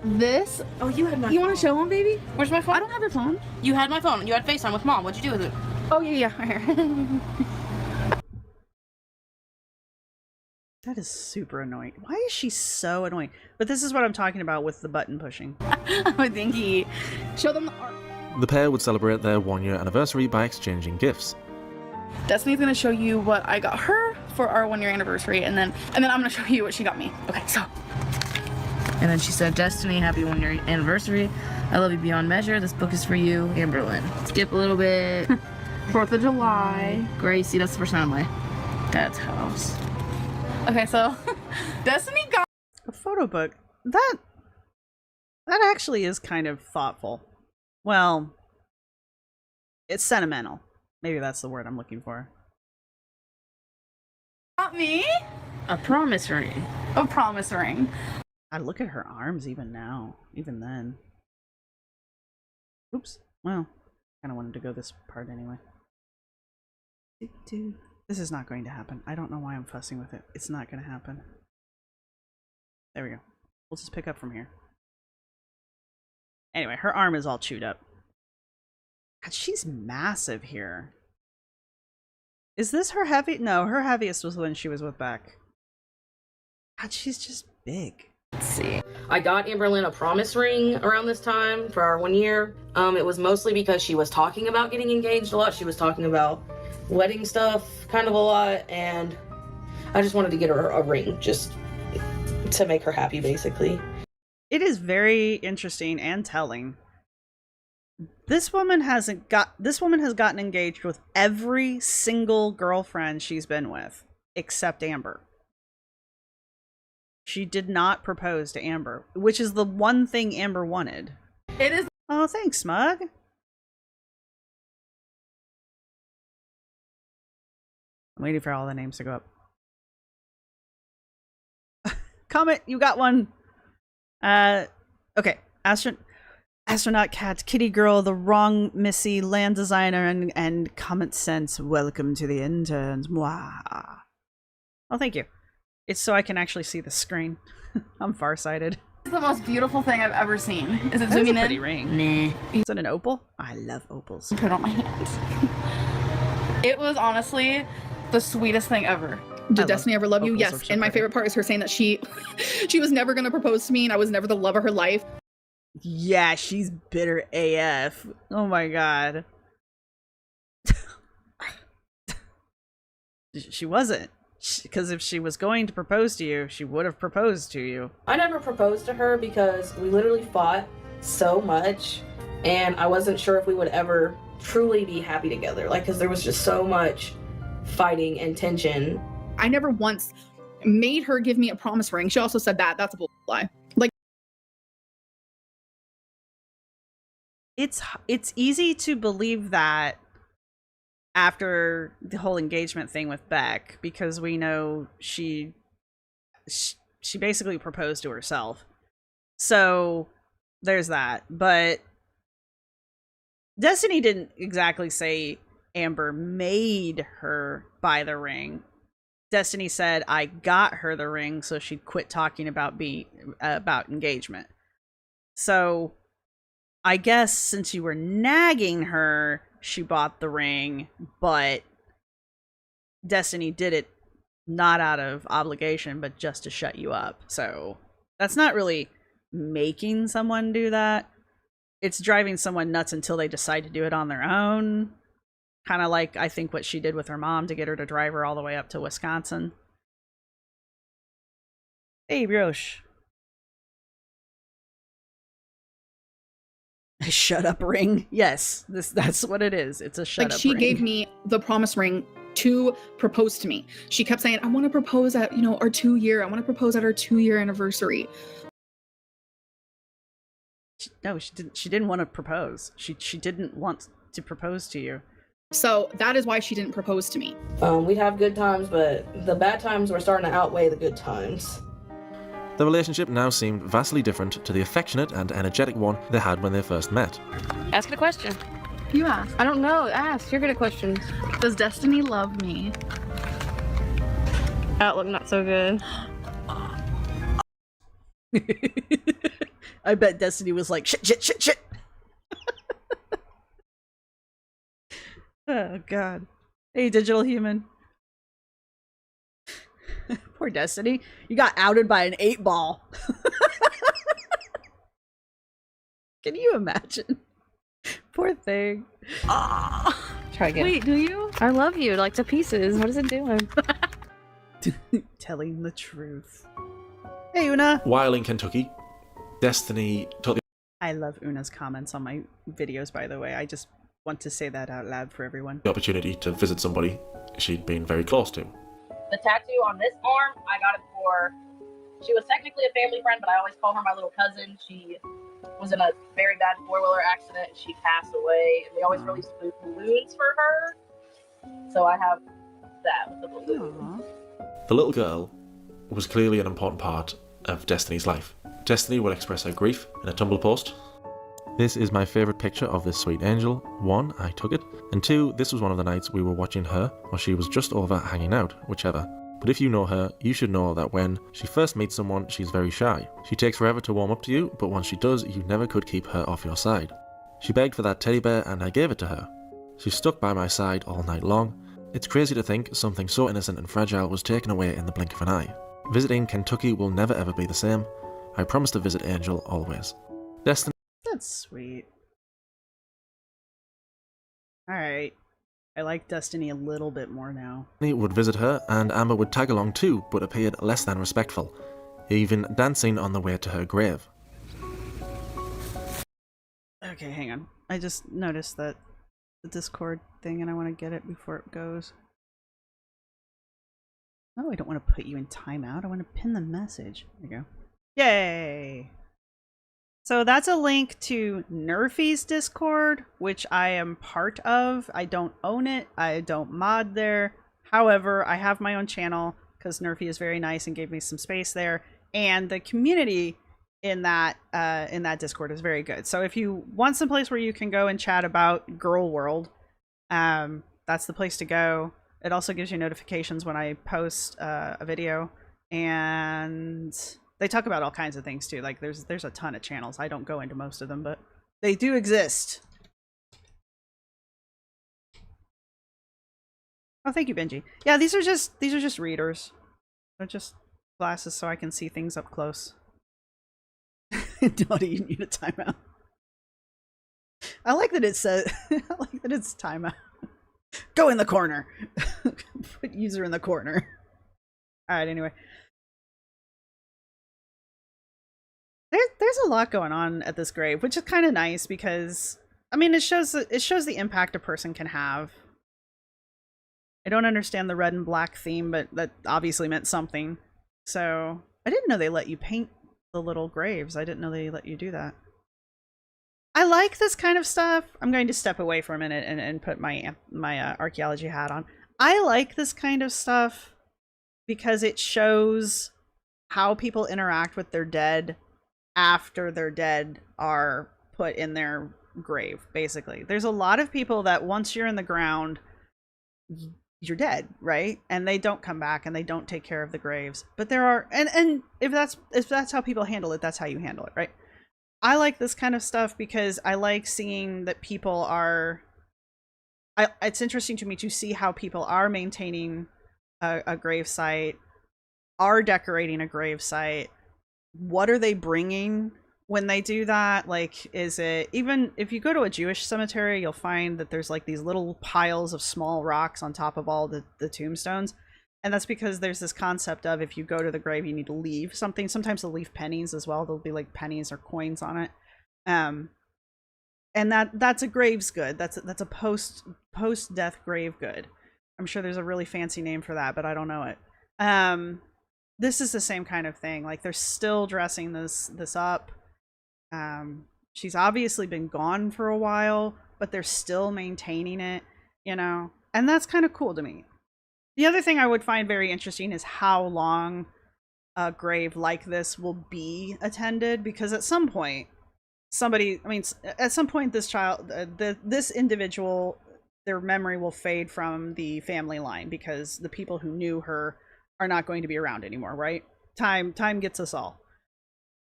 C: This?
D: Oh, you had my
C: You want to show him, baby?
D: Where's my phone?
C: I don't have your phone.
D: You had my phone. You had FaceTime with Mom. What'd you do with it?
C: Oh, yeah, right here.
B: That is super annoying. Why is she so annoying? But this is what I'm talking about with the button pushing.
C: I think he... Show them the art.
E: The pair would celebrate their 1-year anniversary by exchanging gifts.
C: Destiny's gonna show you what I got her for our 1-year anniversary, and then I'm gonna show you what she got me. Okay, so.
D: And then she said, Destiny, happy 1-year anniversary. I love you beyond measure. This book is for you, Amberlynn. Skip a little bit.
C: 4th of July.
D: Gracie, that's the first time at my dad's house.
C: Okay, so Destiny got
B: A photo book. That actually is kind of thoughtful. Well, it's sentimental. Maybe that's the word I'm looking for.
C: me
D: A promise ring.
C: a promise ring.
B: I look at her arms even now. Even then. Oops. Well, kind of wanted to go this part anyway. This is not going to happen. I don't know why I'm fussing with it. It's not going to happen. There we go. We'll just pick up from here. Anyway, her arm is all chewed up. God, she's massive here. Is this her heavy? No, her heaviest was when she was with Beck. God, she's just big.
C: Let's see.
D: I got Amberlynn a promise ring around this time for our 1 year. It was mostly because she was talking about getting engaged a lot. She was talking about wedding stuff kind of a lot, and I just wanted to get her a ring just to make her happy, basically.
B: It is very interesting and telling. This woman has gotten engaged with every single girlfriend she's been with, except Amber. She did not propose to Amber, which is the one thing Amber wanted.
C: It is.
B: Oh, thanks, Smug. I'm waiting for all the names to go up. Comment, you got one. Okay. Astronaut Cat, Kitty Girl, The Wrong Missy, Land Designer, and Common Sense. Welcome to the interns. Mwah. Oh, thank you. It's so I can actually see the screen. I'm farsighted.
C: It's the most beautiful thing I've ever seen. Is it
B: That's
C: zooming
B: a pretty
C: in?
B: ring.
C: Nah.
B: Is it an opal? I love opals.
C: Put it on my hand. It was honestly the sweetest thing ever. Did Destiny ever love you?
B: opals,
C: Yes.
B: are so
C: And my
B: pretty.
C: favorite part is her saying that she was never gonna propose to me and I was never the love of her life.
B: Yeah, she's bitter AF. Oh my god. She wasn't. Because if she was going to propose to you, she would have proposed to you.
D: I never proposed to her because we literally fought so much, and I wasn't sure if we would ever truly be happy together. Like, because there was just so much fighting and tension.
C: I never once made her give me a promise ring. She also said that. That's a bull lie. Like,
B: It's easy to believe that after the whole engagement thing with Beck, because we know she basically proposed to herself. So there's that. But Destiny didn't exactly say Amber made her buy the ring. Destiny said, I got her the ring so she'd quit talking about engagement. So I guess since you were nagging her, she bought the ring, but Destiny did it not out of obligation, but just to shut you up. So that's not really making someone do that. It's driving someone nuts until they decide to do it on their own. Kind of like, I think, what she did with her mom to get her to drive her all the way up to Wisconsin. Hey, Roche. A shut up ring. Yes, that's what it is. It's a shut
C: like
B: up
C: she
B: ring.
C: gave me the promise ring to propose to me. She kept saying, I want to propose at, our 2 year. I want to propose at our 2 year anniversary.
B: No, she didn't want to propose. She didn't want to propose to you.
C: So that is why she didn't propose to me.
D: We'd have good times, but the bad times were starting to outweigh the good times.
E: The relationship now seemed vastly different to the affectionate and energetic one they had when they first met.
F: Ask it a question.
C: You asked.
F: I don't know. Ask. You're good at questions.
C: Does Destiny love me?
F: Outlook not so good.
B: I bet Destiny was like, shit. Oh, God. Hey, digital human. Poor Destiny. You got outed by an 8-ball. Can you imagine? Poor thing.
F: Try again.
C: Wait, do you?
F: I love you, like to pieces. What is it doing?
B: Telling the truth. Hey, Una.
E: While in Kentucky, Destiny took the
B: I love Una's comments on my videos, by the way. I just want to say that out loud for everyone.
E: opportunity to visit somebody she'd been very close to.
D: The tattoo on this arm, I got it for, she was technically a family friend, but I always call her my little cousin. She was in a very bad four-wheeler accident. She passed away, and we always released balloons for her. So I have that with the balloon.
B: Aww.
E: The little girl was clearly an important part of Destiny's life. Destiny will express her grief in a Tumblr post. This is my favourite picture of this sweet angel. 1, I took it, and 2, this was one of the nights we were watching her while she was just over hanging out, whichever. But if you know her, you should know that when she first meets someone, she's very shy. She takes forever to warm up to you, but once she does, you never could keep her off your side. She begged for that teddy bear and I gave it to her. She stuck by my side all night long. It's crazy to think something so innocent and fragile was taken away in the blink of an eye. Visiting Kentucky will never ever be the same. I promise to visit Angel always. Destiny
B: That's sweet. Alright. I like Destiny a little bit more now.
E: would visit her and Amber would tag along too, but appeared less than respectful, even dancing on the way to her grave.
B: Okay, hang on. I just noticed that the Discord thing and I want to get it before it goes. Oh, I don't want to put you in timeout. I want to pin the message. There you go. Yay! So that's a link to Nerfy's Discord, which I am part of. I don't own it. I don't mod there. However, I have my own channel because Nerfy is very nice and gave me some space there. And the community in that Discord is very good. So if you want some place where you can go and chat about Girl World, that's the place to go. It also gives you notifications when I post a video, and they talk about all kinds of things too. Like there's a ton of channels. I don't go into most of them, but they do exist. Oh, thank you, Benji. Yeah, these are just readers. They're just glasses so I can see things up close. Dottie, you need a timeout. I like that it says I like that it's timeout. Go in the corner. Put user in the corner. Alright, anyway. There's a lot going on at this grave, which is kind of nice because I mean it shows the impact a person can have. I don't understand the red and black theme, but that obviously meant something. So I didn't know they let you paint the little graves. I didn't know they let you do that. I like this kind of stuff. I'm going to step away for a minute and put my archaeology hat on. I like this kind of stuff because it shows how people interact with their dead after their dead are put in their grave, basically. There's a lot of people that once you're in the ground, you're dead, right? And they don't come back and they don't take care of the graves. But there are, and if that's how people handle it, that's how you handle it, right? I like this kind of stuff because I like seeing that people are, it's interesting to me to see how people are maintaining a grave site, are decorating a grave site. What are they bringing when they do that? Like, is it, even if you go to a Jewish cemetery, you'll find that there's like these little piles of small rocks on top of all the tombstones. And that's because there's this concept of if you go to the grave, you need to leave something. Sometimes they'll leave pennies as well. There'll be like pennies or coins on it. And that's a grave's good. That's a post-death grave good. I'm sure there's a really fancy name for that, but I don't know it. This is the same kind of thing. Like they're still dressing this up. She's obviously been gone for a while, but they're still maintaining it, you know? And that's kind of cool to me. The other thing I would find very interesting is how long a grave like this will be attended, because at some point, at some point this child, this individual, their memory will fade from the family line because the people who knew her are not going to be around anymore, right? Time gets us all.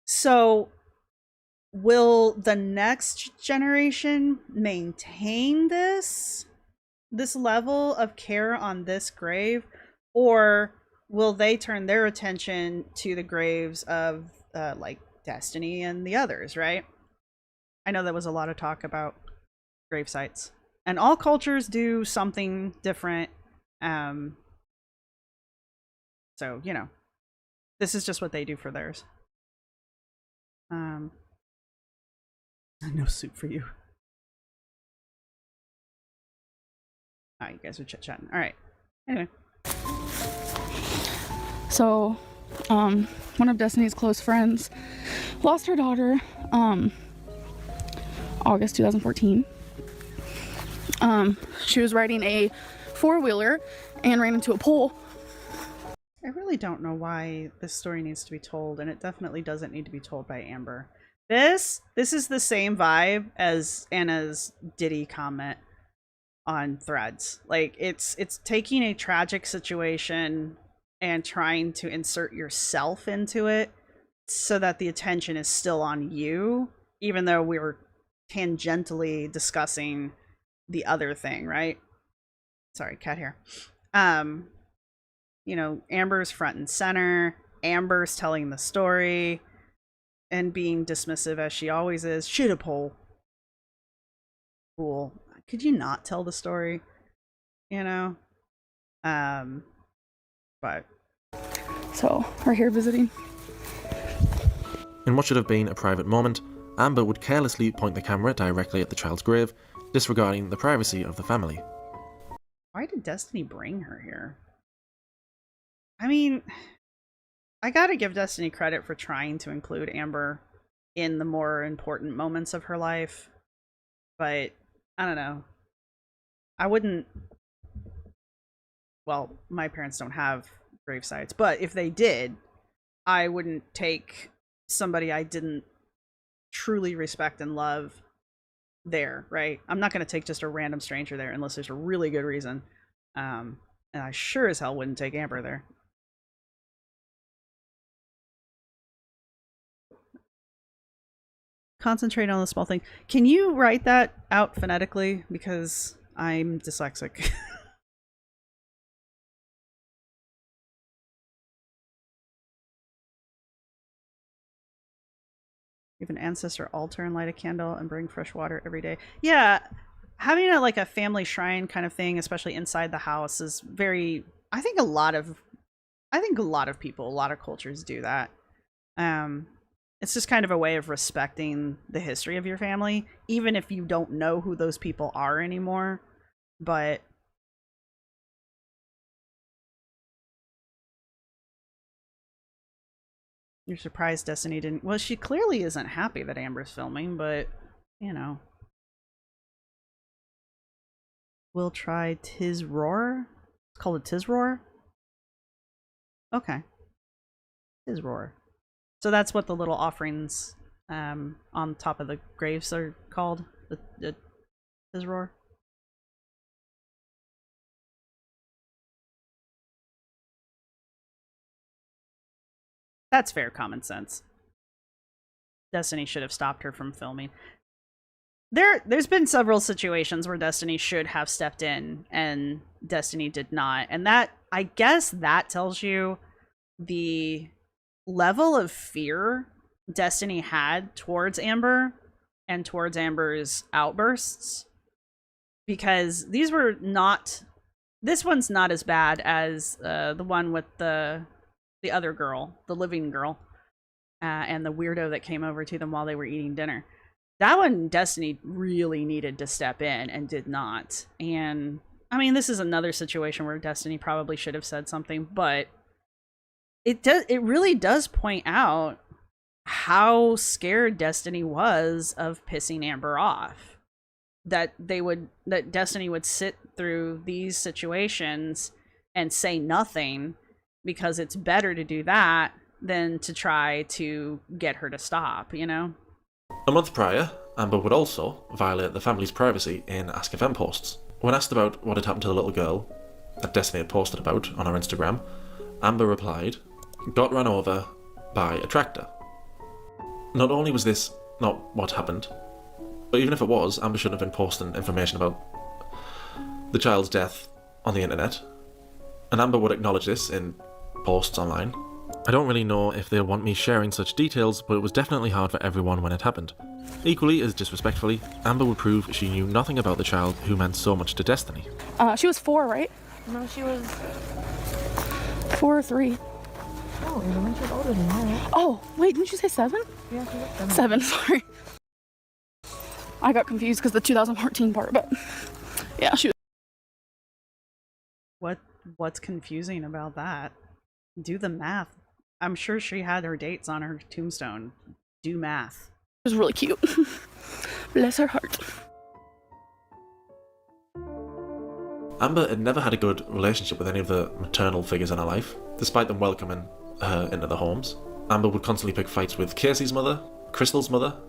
B: So will the next generation maintain this level of care on this grave, or will they turn their attention to the graves of like Destiny and the others, right? I know there was a lot of talk about grave sites, and all cultures do something different. So, you know, this is just what they do for theirs. No soup for you. Ah, you guys are chit-chatting. All right. Anyway.
C: So, one of Destiny's close friends lost her daughter, August 2014. She was riding a four-wheeler and ran into a pole.
B: I really don't know why this story needs to be told, and it definitely doesn't need to be told by Amber. This is the same vibe as Anna's Diddy comment on Threads. Like, it's taking a tragic situation and trying to insert yourself into it so that the attention is still on you, even though we were tangentially discussing the other thing, right? Sorry, cat hair. You know, Amber's front and center, Amber's telling the story and being dismissive as she always is. Shoot a pole. Cool. Could you not tell the story? You know? But
C: So we're here visiting.
E: In what should have been a private moment, Amber would carelessly point the camera directly at the child's grave, disregarding the privacy of the family.
B: why did Destiny bring her here? I mean, I gotta give Destiny credit for trying to include Amber in the more important moments of her life, but I don't know. I wouldn't. Well, my parents don't have gravesites, but if they did, I wouldn't take somebody I didn't truly respect and love there, right? I'm not going to take just a random stranger there unless there's a really good reason. And I sure as hell wouldn't take Amber there. Concentrate on the small thing. Can you write that out phonetically? Because I'm dyslexic. Give an ancestor altar and light a candle and bring fresh water every day. Yeah, having a like a family shrine kind of thing, especially inside the house, is very. I think a lot of people, a lot of cultures do that. It's just kind of a way of respecting the history of your family, even if you don't know who those people are anymore. But you're surprised Destiny didn't. Well, she clearly isn't happy that Amber's filming, but you know. We'll try Tis Roar. It's called a Tis Roar. Okay. Tis Roar. So that's what the little offerings on top of the graves are called. The Tis Roar. That's fair common sense. Destiny should have stopped her from filming. There's been several situations where Destiny should have stepped in and Destiny did not. And that, I guess that tells you the level of fear Destiny had towards Amber and towards Amber's outbursts. Because these were not, this one's not as bad as the one with the other girl, the living girl, and the weirdo that came over to them while they were eating dinner. That one, Destiny really needed to step in and did not. And I mean, this is another situation where Destiny probably should have said something, but it really does point out how scared Destiny was of pissing Amber off. That Destiny would sit through these situations and say nothing because it's better to do that than to try to get her to stop, you know?
E: A month prior, Amber would also violate the family's privacy in Ask FM posts. When asked about what had happened to the little girl that Destiny had posted about on her Instagram, Amber replied, "Got run over by a tractor." Not only was this not what happened, but even if it was, Amber shouldn't have been posting information about the child's death on the internet. And Amber would acknowledge this in posts online. "I don't really know if they'll want me sharing such details, but it was definitely hard for everyone when it happened." Equally as disrespectfully, Amber would prove she knew nothing about the child who meant so much to Destiny.
C: She was 4, right?
F: No, she was.
C: 4 or 3.
F: Oh, even she was older than that.
C: Oh, wait, didn't you say 7?
F: Yeah, she was 7.
C: 7, sorry. I got confused because the 2014 part, but yeah, she was.
B: What's confusing about that? Do the math. I'm sure she had her dates on her tombstone. Do math.
C: It was really cute. Bless her heart.
E: Amber had never had a good relationship with any of the maternal figures in her life, despite them welcoming her into their homes. Amber would constantly pick fights with Casey's mother, Crystal's mother,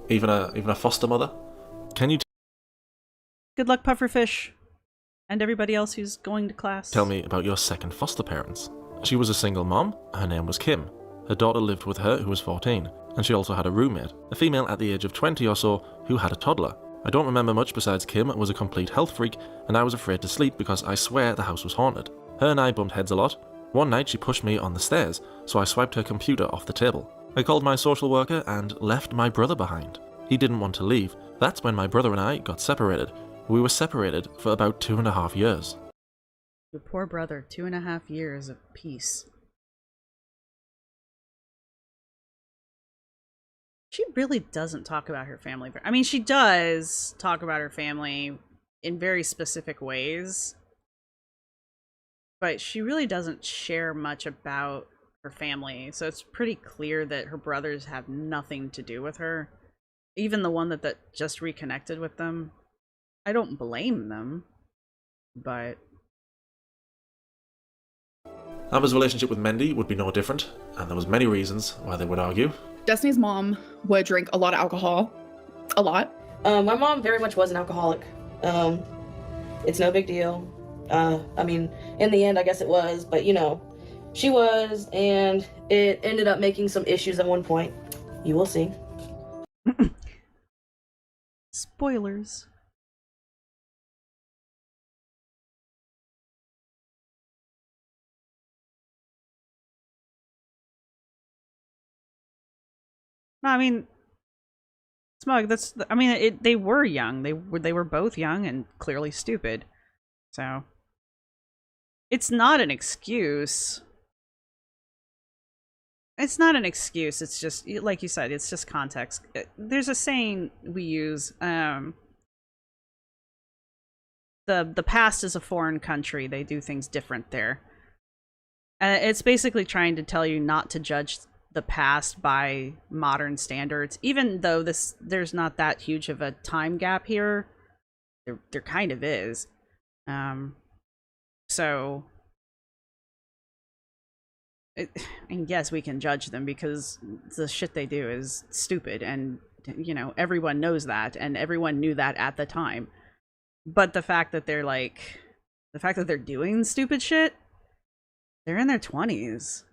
E: even a foster mother. Can you
B: Good luck, Pufferfish. And everybody else who's going to class.
E: tell me about your second foster parents? She was a single mom, her name was Kim. Her daughter lived with her, who was 14, and she also had a roommate, a female at the age of 20 or so, who had a toddler. I don't remember much besides Kim was a complete health freak, and I was afraid to sleep because I swear the house was haunted. Her and I bumped heads a lot. One night she pushed me on the stairs, so I swiped her computer off the table. I called my social worker and left my brother behind. He didn't want to leave. That's when my brother and I got separated. We were separated for about 2.5 years.
B: Your poor brother, 2.5 years of peace. She really doesn't talk about her family. I mean, she does talk about her family in very specific ways, but she really doesn't share much about her family. So it's pretty clear that her brothers have nothing to do with her. Even the one that just reconnected with them. I don't blame them, but...
E: Amber's relationship with Mendy would be no different, and there was many reasons why they would argue.
C: Destiny's mom would drink a lot of alcohol. A lot.
D: My mom very much was an alcoholic. It's no big deal. I mean, in the end, I guess it was, but you know, she was, and it ended up making some issues at one point. You will see.
B: Spoilers. No, I mean, Smug. I mean, they were young. They were both young and clearly stupid. So, it's not an excuse. It's not an excuse. It's just like you said. It's just context. There's a saying we use. The past is a foreign country. They do things different there. It's basically trying to tell you not to judge the past by modern standards, even though there's not that huge of a time gap here. There kind of is. So and yes, we can judge them because the shit they do is stupid, and you know, everyone knows that, and everyone knew that at the time. But the fact that they're doing stupid shit, they're in their 20s.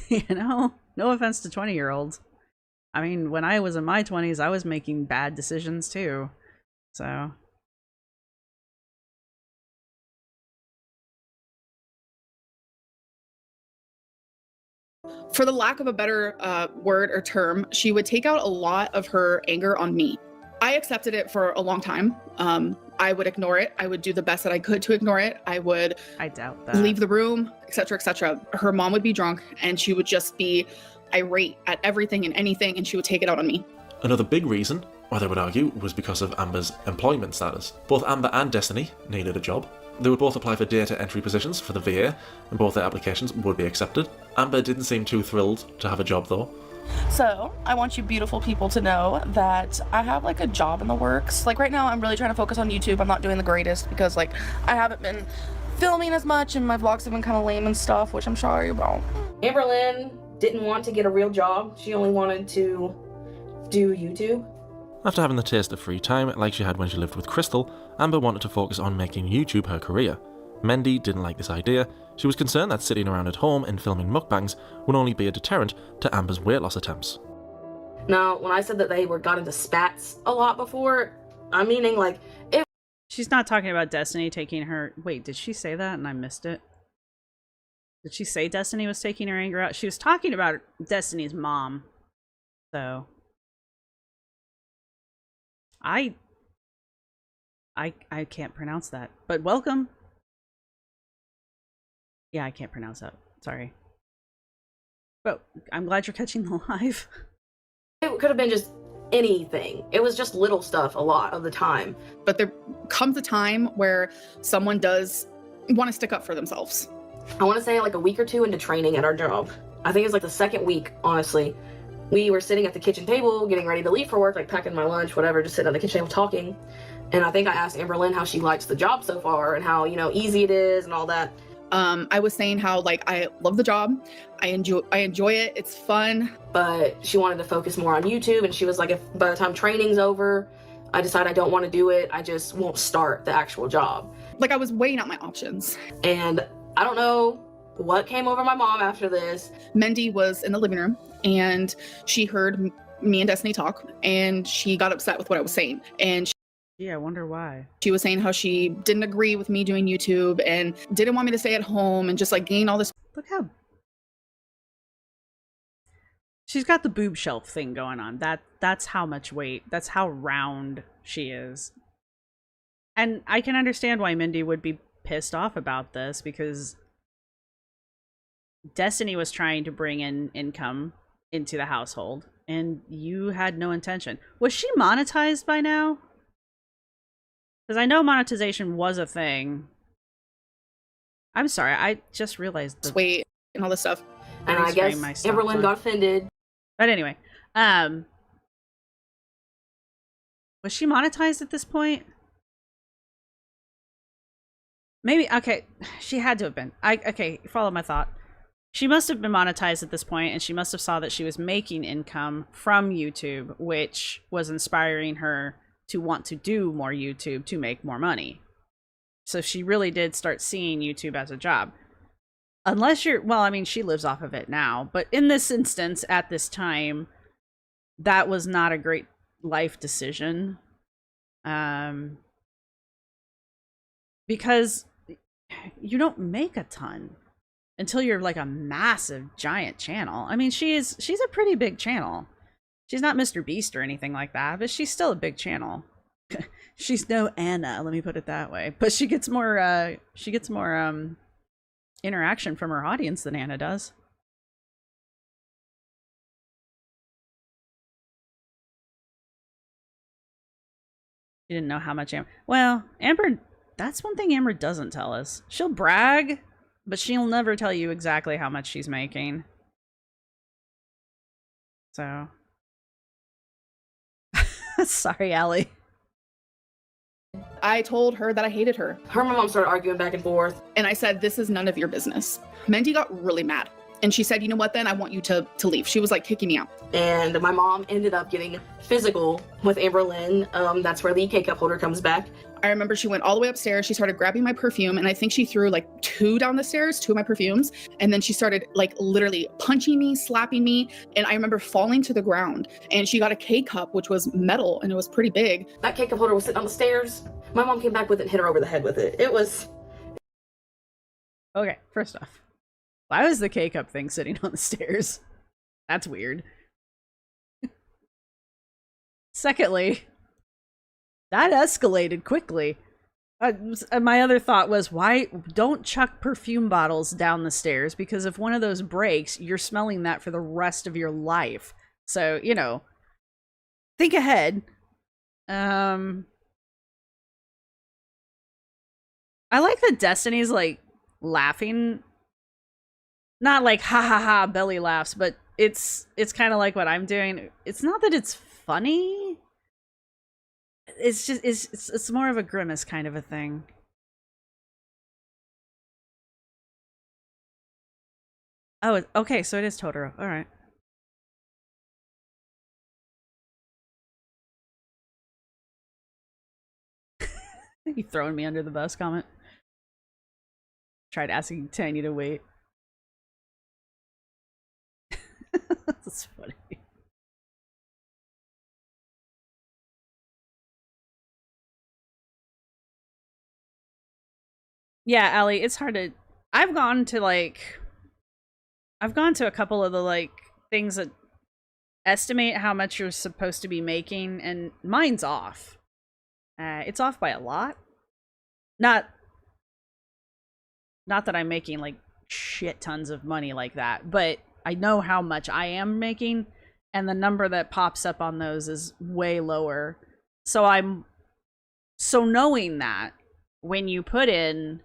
B: You know, no offense to 20-year-olds. I mean, when I was in my 20s, I was making bad decisions too. So.
C: For the lack of a better word or term, she would take out a lot of her anger on me. I accepted it for a long time. I would ignore it. I would do the best that I could to ignore it. I
B: doubt that.
C: Leave the room, etc., etc. Her mom would be drunk, and she would just be irate at everything and anything, and she would take it out on me.
E: Another big reason why they would argue was because of Amber's employment status. Both Amber and Destiny needed a job. They would both apply for data entry positions for the VA, and both their applications would be accepted. Amber didn't seem too thrilled to have a job though.
F: So, I want you beautiful people to know that I have like a job in the works. Like right now, I'm really trying to focus on YouTube. I'm not doing the greatest because like I haven't been filming as much and my vlogs have been kind of lame and stuff, which I'm sorry about.
D: Amberlynn didn't want to get a real job. She only wanted to do YouTube.
E: After having the taste of free time, like she had when she lived with Crystal, Amber wanted to focus on making YouTube her career. Mendy didn't like this idea. She was concerned that sitting around at home and filming mukbangs would only be a deterrent to Amber's weight loss attempts.
D: Now, when I said that they got into spats a lot before, I'm meaning like it.
B: She's not talking about Destiny taking her... Wait, did she say that and I missed it? Did she say Destiny was taking her anger out? She was talking about Destiny's mom. So... I can't pronounce that, but welcome. Yeah, I can't pronounce that. Sorry. But I'm glad you're catching the live.
D: It could have been just anything. It was just little stuff a lot of the time.
C: But there comes a time where someone does want to stick up for themselves.
D: I want to say like a week or two into training at our job. I think it was like the second week, honestly. We were sitting at the kitchen table, getting ready to leave for work, like packing my lunch, whatever, just sitting at the kitchen table talking. And I think I asked Amberlynn how she likes the job so far and how, you know, easy it is and all that.
C: I was saying how, like, I love the job. I enjoy it. It's fun.
D: But she wanted to focus more on YouTube, and she was like, if by the time training's over, I decide I don't want to do it, I just won't start the actual job.
C: Like, I was weighing out my options.
D: And I don't know what came over my mom after this.
C: Mendy was in the living room and she heard me and Destiny talk, and she got upset with what I was saying. And
B: Yeah, I wonder why.
C: she was saying how she didn't agree with me doing YouTube and didn't want me to stay at home and just like gain all this.
B: Look how she's got the boob shelf thing going on. That's how much weight. That's how round she is. And I can understand why Mindy would be pissed off about this, because Destiny was trying to bring in income into the household and you had no intention. Was she monetized by now? Because I know monetization was a thing. I'm sorry, I just realized the
C: weight and all this stuff.
D: And I guess Amberlynn got offended.
B: But anyway, was she monetized at this point? Maybe, okay, she had to have been. Okay, follow my thought. She must have been monetized at this point, and she must have saw that she was making income from YouTube, which was inspiring her to want to do more YouTube to make more money. So she really did start seeing YouTube as a job. Unless you're, well, I mean, she lives off of it now, but in this instance, at this time, that was not a great life decision. Because you don't make a ton until you're like a massive giant channel. I mean, she's a pretty big channel. She's not Mr. Beast or anything like that, but she's still a big channel. She's no Anna, let me put it that way. But she gets more interaction from her audience than Anna does. You didn't know how much Amber. Well, Amber, that's one thing Amber doesn't tell us. She'll brag, but she'll never tell you exactly how much she's making. So. Sorry, Allie.
C: I told her that I hated her.
D: Her and my mom started arguing back and forth.
C: And I said, this is none of your business. Mendy got really mad. And she said, you know what, then I want you to leave. She was like kicking me out.
D: And my mom ended up getting physical with Amberlynn. That's where the K-cup holder comes back.
C: I remember she went all the way upstairs. She started grabbing my perfume, and I think she threw like 2 down the stairs, 2 of my perfumes. And then she started like literally punching me, slapping me. And I remember falling to the ground. And she got a K-cup, which was metal, and it was pretty big.
D: That K-cup holder was sitting on the stairs. My mom came back with it and hit her over the head with it. It was...
B: Okay, first off, why was the K-cup thing sitting on the stairs? That's weird. Secondly, that escalated quickly. My other thought was, why don't chuck perfume bottles down the stairs? Because if one of those breaks, you're smelling that for the rest of your life. So, you know, think ahead. I like that Destiny's like laughing. Not like ha ha ha belly laughs, but it's kind of like what I'm doing. It's not that it's funny. It's just it's more of a grimace kind of a thing. Oh, okay, so it is Totoro. All right. You throwing me under the bus comment? Tried asking Tanya to wait. That's funny. Yeah, Allie, it's hard to... I've gone to a couple of the, like, things that estimate how much you're supposed to be making, and mine's off. It's off by a lot. Not that I'm making, like, shit tons of money like that, but I know how much I am making, and the number that pops up on those is way lower. So knowing that, when you put in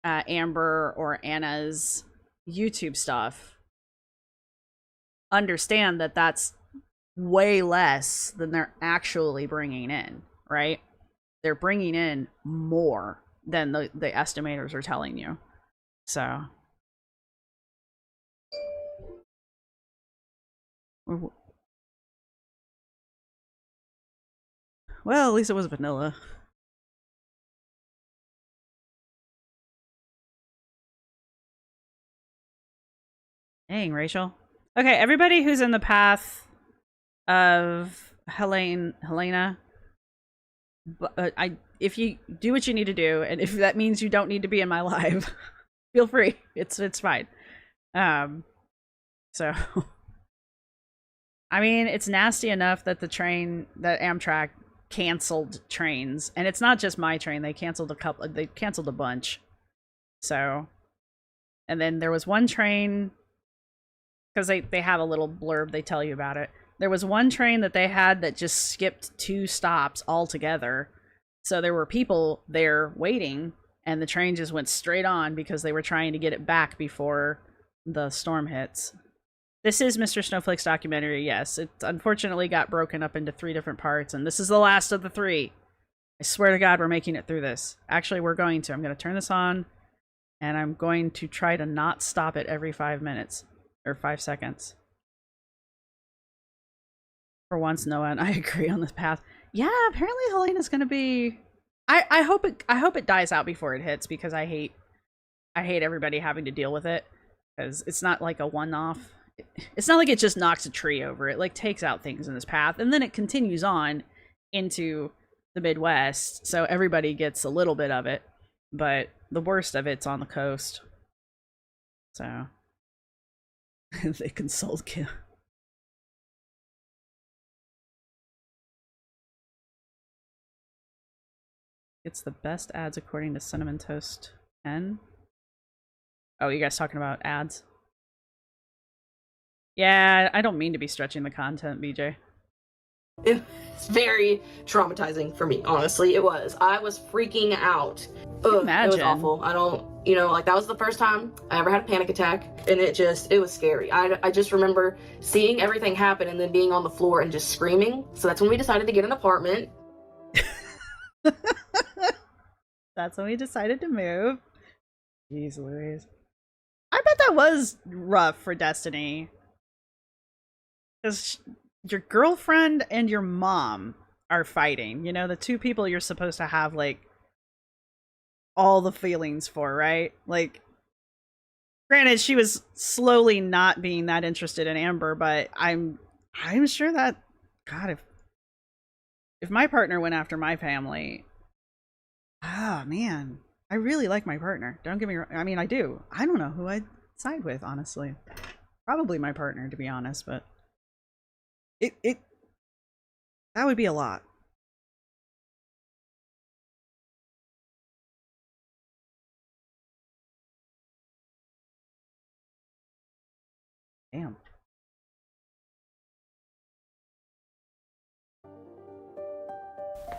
B: Amber or Anna's YouTube stuff, understand that that's way less than they're actually bringing in, right? They're bringing in more than the estimators are telling you. So well, at least it was vanilla. Dang, Rachel. Okay, everybody who's in the path of Helena, if you do what you need to do, and if that means you don't need to be in my live, feel free. It's fine. So, I mean, it's nasty enough that that Amtrak canceled trains, and it's not just my train. They canceled a bunch. So, and then there was one train, because they have a little blurb, they tell you about it. There was one train that they had that just skipped 2 stops altogether. So there were people there waiting, and the train just went straight on because they were trying to get it back before the storm hits. This is Mr. Snowflake's documentary, yes. It unfortunately got broken up into 3 different parts, and this is the last of the 3. I swear to God, we're making it through this. Actually, we're going to. I'm going to turn this on, and I'm going to try to not stop it every 5 minutes, or 5 seconds. For once, Noah and I agree on this path. Yeah, apparently Helena's going to be... I hope it dies out before it hits, because I hate everybody having to deal with it, because it's not like a one-off. It's not like it just knocks a tree over. It like takes out things in this path, and then it continues on into the Midwest, so everybody gets a little bit of it, but the worst of it's on the coast. So they consult Kim. It's the best ads according to Cinnamon Toast 10. Oh, you guys talking about ads? Yeah, I don't mean to be stretching the content, BJ.
D: It's very traumatizing for me, honestly. It was. I was freaking out. Ugh,
B: Imagine.
D: it was awful. I don't, like that was the first time I ever had a panic attack, and it was scary. I just remember seeing everything happen and then being on the floor and just screaming. So that's when we decided to get an apartment.
B: That's when we decided to move. Jeez Louise. I bet that was rough for Destiny. Because your girlfriend and your mom are fighting. You know, the 2 people you're supposed to have, like, all the feelings for, right? Like, granted, she was slowly not being that interested in Amber, but I'm sure that, God, if my partner went after my family... Ah, man. I really like my partner. Don't get me wrong. I mean, I do. I don't know who I'd side with, honestly. Probably my partner, to be honest, but... That would be a lot. Damn.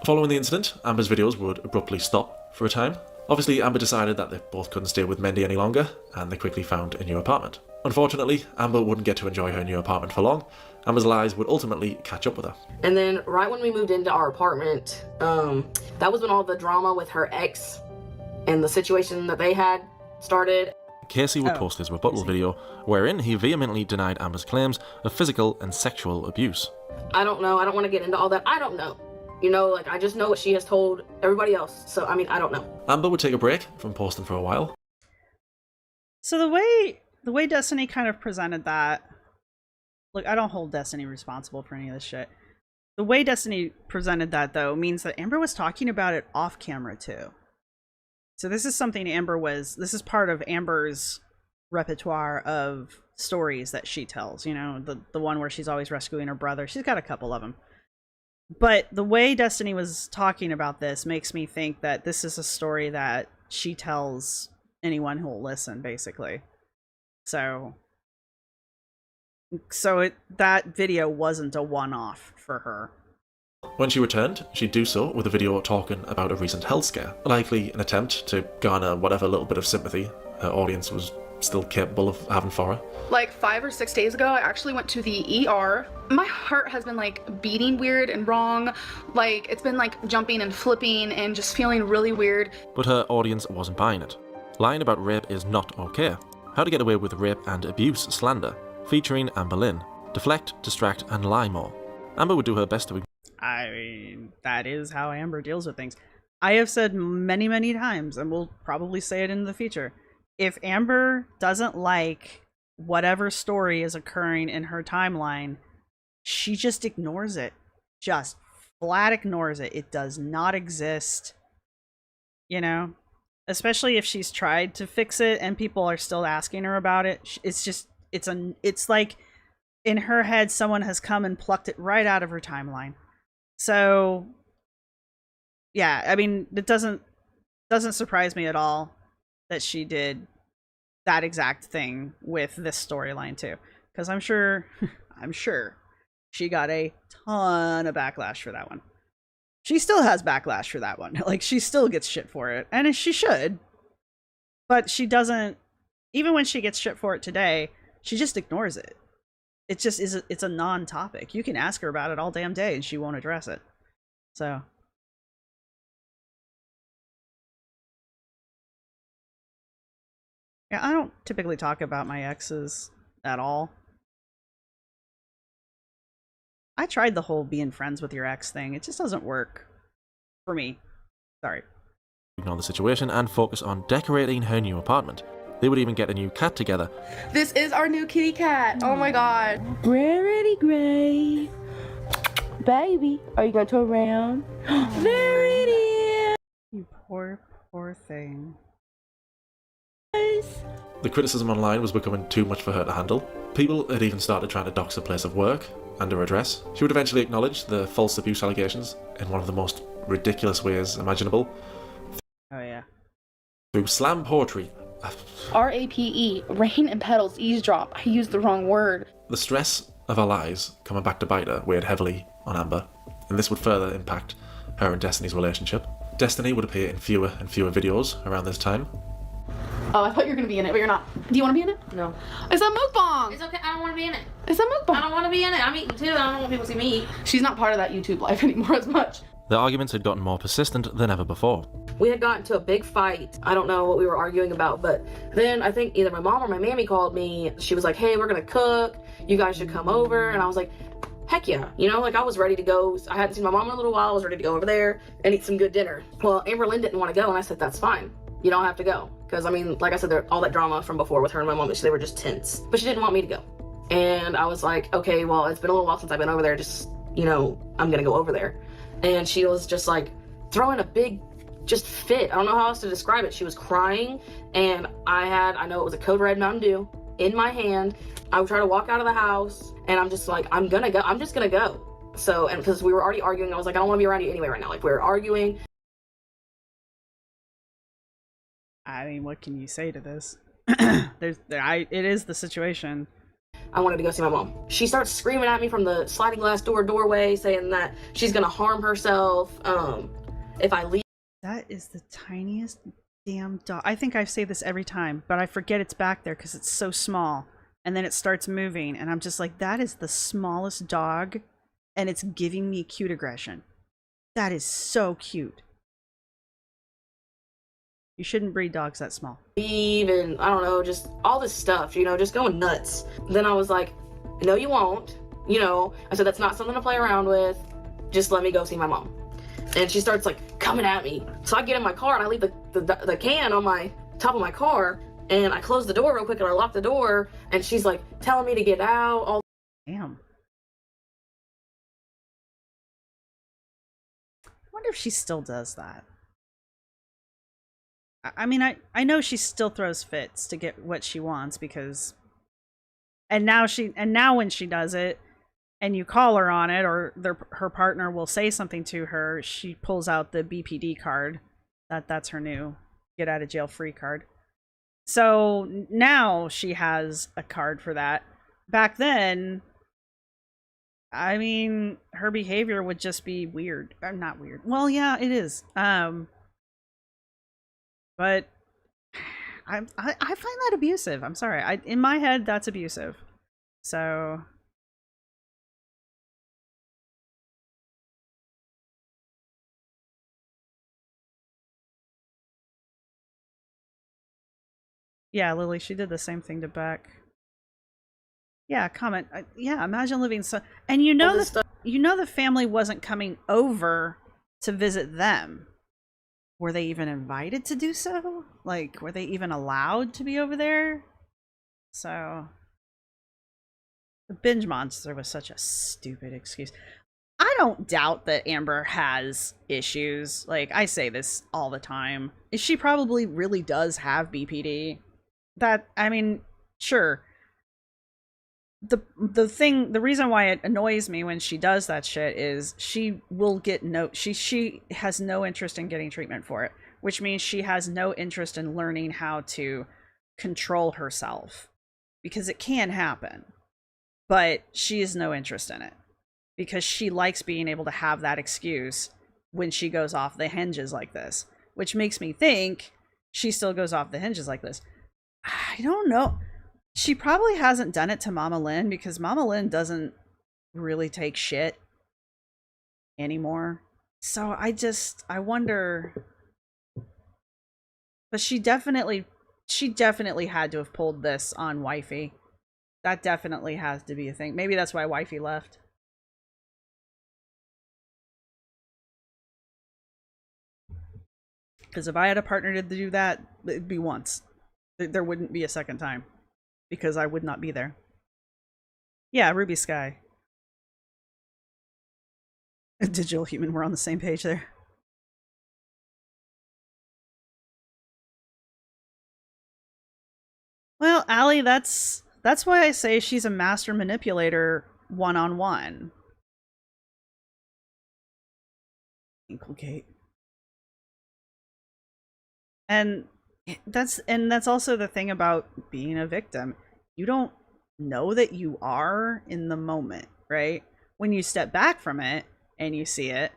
E: Following the incident, Amber's videos would abruptly stop for a time. Obviously, Amber decided that they both couldn't stay with Mendy any longer, and they quickly found a new apartment. Unfortunately, Amber wouldn't get to enjoy her new apartment for long. Amber's lies would ultimately catch up with her.
D: And then right when we moved into our apartment, that was when all the drama with her ex and the situation that they had started.
E: Casey would post his rebuttal video, wherein he vehemently denied Amber's claims of physical and sexual abuse.
D: I don't know. I don't want to get into all that. I don't know. I just know what she has told everybody else. So, I mean, I don't know.
E: Amber would take a break from posting for a while.
B: So the way Destiny kind of presented that... Look, I don't hold Destiny responsible for any of this shit. The way Destiny presented that, though, means that Amber was talking about it off camera, too. So this is something this is part of Amber's repertoire of stories that she tells, the one where she's always rescuing her brother. She's got a couple of them. But the way Destiny was talking about this makes me think that this is a story that she tells anyone who will listen, basically. So that video wasn't a one-off for her.
E: When she returned, she'd do so with a video talking about a recent health scare, likely an attempt to garner whatever little bit of sympathy her audience was still capable of having for her.
F: Like 5 or 6 days ago, I actually went to the ER. My heart has been like beating weird and wrong. Like it's been like jumping and flipping and just feeling really weird.
E: But her audience wasn't buying it. Lying about rape is not okay. How to get away with rape and abuse slander, featuring Amber Lynn. Deflect, distract, and lie more. Amber would do her best to...
B: I mean, that is how Amber deals with things. I have said many, many times, and will probably say it in the future, if Amber doesn't like whatever story is occurring in her timeline, she just ignores it. Just flat ignores it. It does not exist. You know? Especially if she's tried to fix it and people are still asking her about it. It's like in her head someone has come and plucked it right out of her timeline. So yeah, I mean, it doesn't surprise me at all that she did that exact thing with this storyline too, because I'm sure she got a ton of backlash for that one. She still has backlash for that one. Like, she still gets shit for it, and she should. But she doesn't. Even when she gets shit for it today, she just ignores it. It just is. It's a non-topic. You can ask her about it all damn day, and she won't address it. So. Yeah, I don't typically talk about my exes at all. I tried the whole being friends with your ex thing. It just doesn't work for me. Sorry.
E: Ignore the situation and focus on decorating her new apartment. They would even get a new cat together.
F: This is our new kitty cat. Oh my god. Rarity Gray. Baby, are you going to turn around? There it is.
B: You poor, poor thing.
E: The criticism online was becoming too much for her to handle. People had even started trying to dox her place of work and her address. She would eventually acknowledge the false abuse allegations in one of the most ridiculous ways imaginable.
B: Oh yeah.
E: Through slam poetry.
F: RAPE, rain and petals, eavesdrop. I used the wrong word.
E: The stress of her lies coming back to bite her weighed heavily on Amber, and this would further impact her and Destiny's relationship. Destiny would appear in fewer and fewer videos around this time.
C: Oh, I thought you were gonna be in it, but you're not. Do you want to be in it?
D: No.
C: It's a mukbang.
D: It's okay. I don't want to be in it.
C: It's a
D: I
C: mukbang.
D: don't want to be in it. I'm eating too. I don't want people to see me eat.
C: She's not part of that YouTube life anymore as much.
E: The arguments had gotten more persistent than ever before.
D: We had gotten to a big fight. I don't know what we were arguing about, but then I think either my mom or my mammy called me. She was like, hey, we're gonna cook. You guys should come over. And I was like, heck yeah. You know, like I was ready to go. I hadn't seen my mom in a little while. I was ready to go over there and eat some good dinner. Well, Amber Lynn didn't want to go, and I said, that's fine. You don't have to go. Because, I mean, like I said, all that drama from before with her and my mom, they were just tense. But she didn't want me to go. And I was like, okay, well, it's been a little while since I've been over there. Just, you know, I'm going to go over there. And she was just like throwing a big just fit. I don't know how else to describe it. She was crying, and I know it was a Code Red Mountain Dew in my hand. I would try to walk out of the house, and I'm just like, I'm gonna go. I'm just gonna go. So, and because we were already arguing, I was like, I don't want to be around you anyway right now. Like, we were arguing.
B: I mean, what can you say to this? It is the situation.
D: I wanted to go see my mom. She starts screaming at me from the sliding glass doorway, saying that she's gonna harm herself if I leave.
B: That is the tiniest damn dog. I think I say this every time, but I forget it's back there because it's so small. And then it starts moving, and I'm just like, that is the smallest dog, and it's giving me cute aggression. That is so cute. You shouldn't breed dogs that small.
D: Leave, and I don't know, just all this stuff, you know, just going nuts. Then I was like, no, you won't. You know, I said, that's not something to play around with. Just let me go see my mom. And she starts like coming at me. So I get in my car and I leave the can on my top of my car, and I close the door real quick and I lock the door, and she's like telling me to get out.
B: Damn. I wonder if she still does that. I mean, I know she still throws fits to get what she wants because, and now when she does it, and you call her on it, or her partner will say something to her, she pulls out the BPD card. That's her new get out of jail free card. So now she has a card for that. Back then, I mean, her behavior would just be weird. Not weird. Well, yeah, it is. But I find that abusive. I'm sorry. In my head, that's abusive. So yeah, Lily, she did the same thing to Beck. Yeah, comment. Yeah, imagine living so. And you know the family wasn't coming over to visit them. Were they even invited to do so? Like, were they even allowed to be over there? So, The binge monster was such a stupid excuse. I don't doubt that Amber has issues. Like, I say this all the time. She probably really does have BPD. That, I mean, sure. The reason why it annoys me when she does that shit is she will get she has no interest in getting treatment for it, which means she has no interest in learning how to control herself, because it can happen, but she has no interest in it because she likes being able to have that excuse when she goes off the hinges like this, which makes me think she still goes off the hinges like this. I don't know. She probably hasn't done it to Mama Lynn, because Mama Lynn doesn't really take shit anymore. So I wonder. But she definitely had to have pulled this on Wifey. That definitely has to be a thing. Maybe that's why Wifey left. Because if I had a partner to do that, it'd be once. There wouldn't be a second time. Because I would not be there. Yeah, Ruby Sky. Digital human, we're on the same page there. Well, Allie, that's why I say she's a master manipulator one-on-one. Inculcate. And that's also the thing about being a victim. You don't know that you are in the moment, right? When you step back from it and you see it,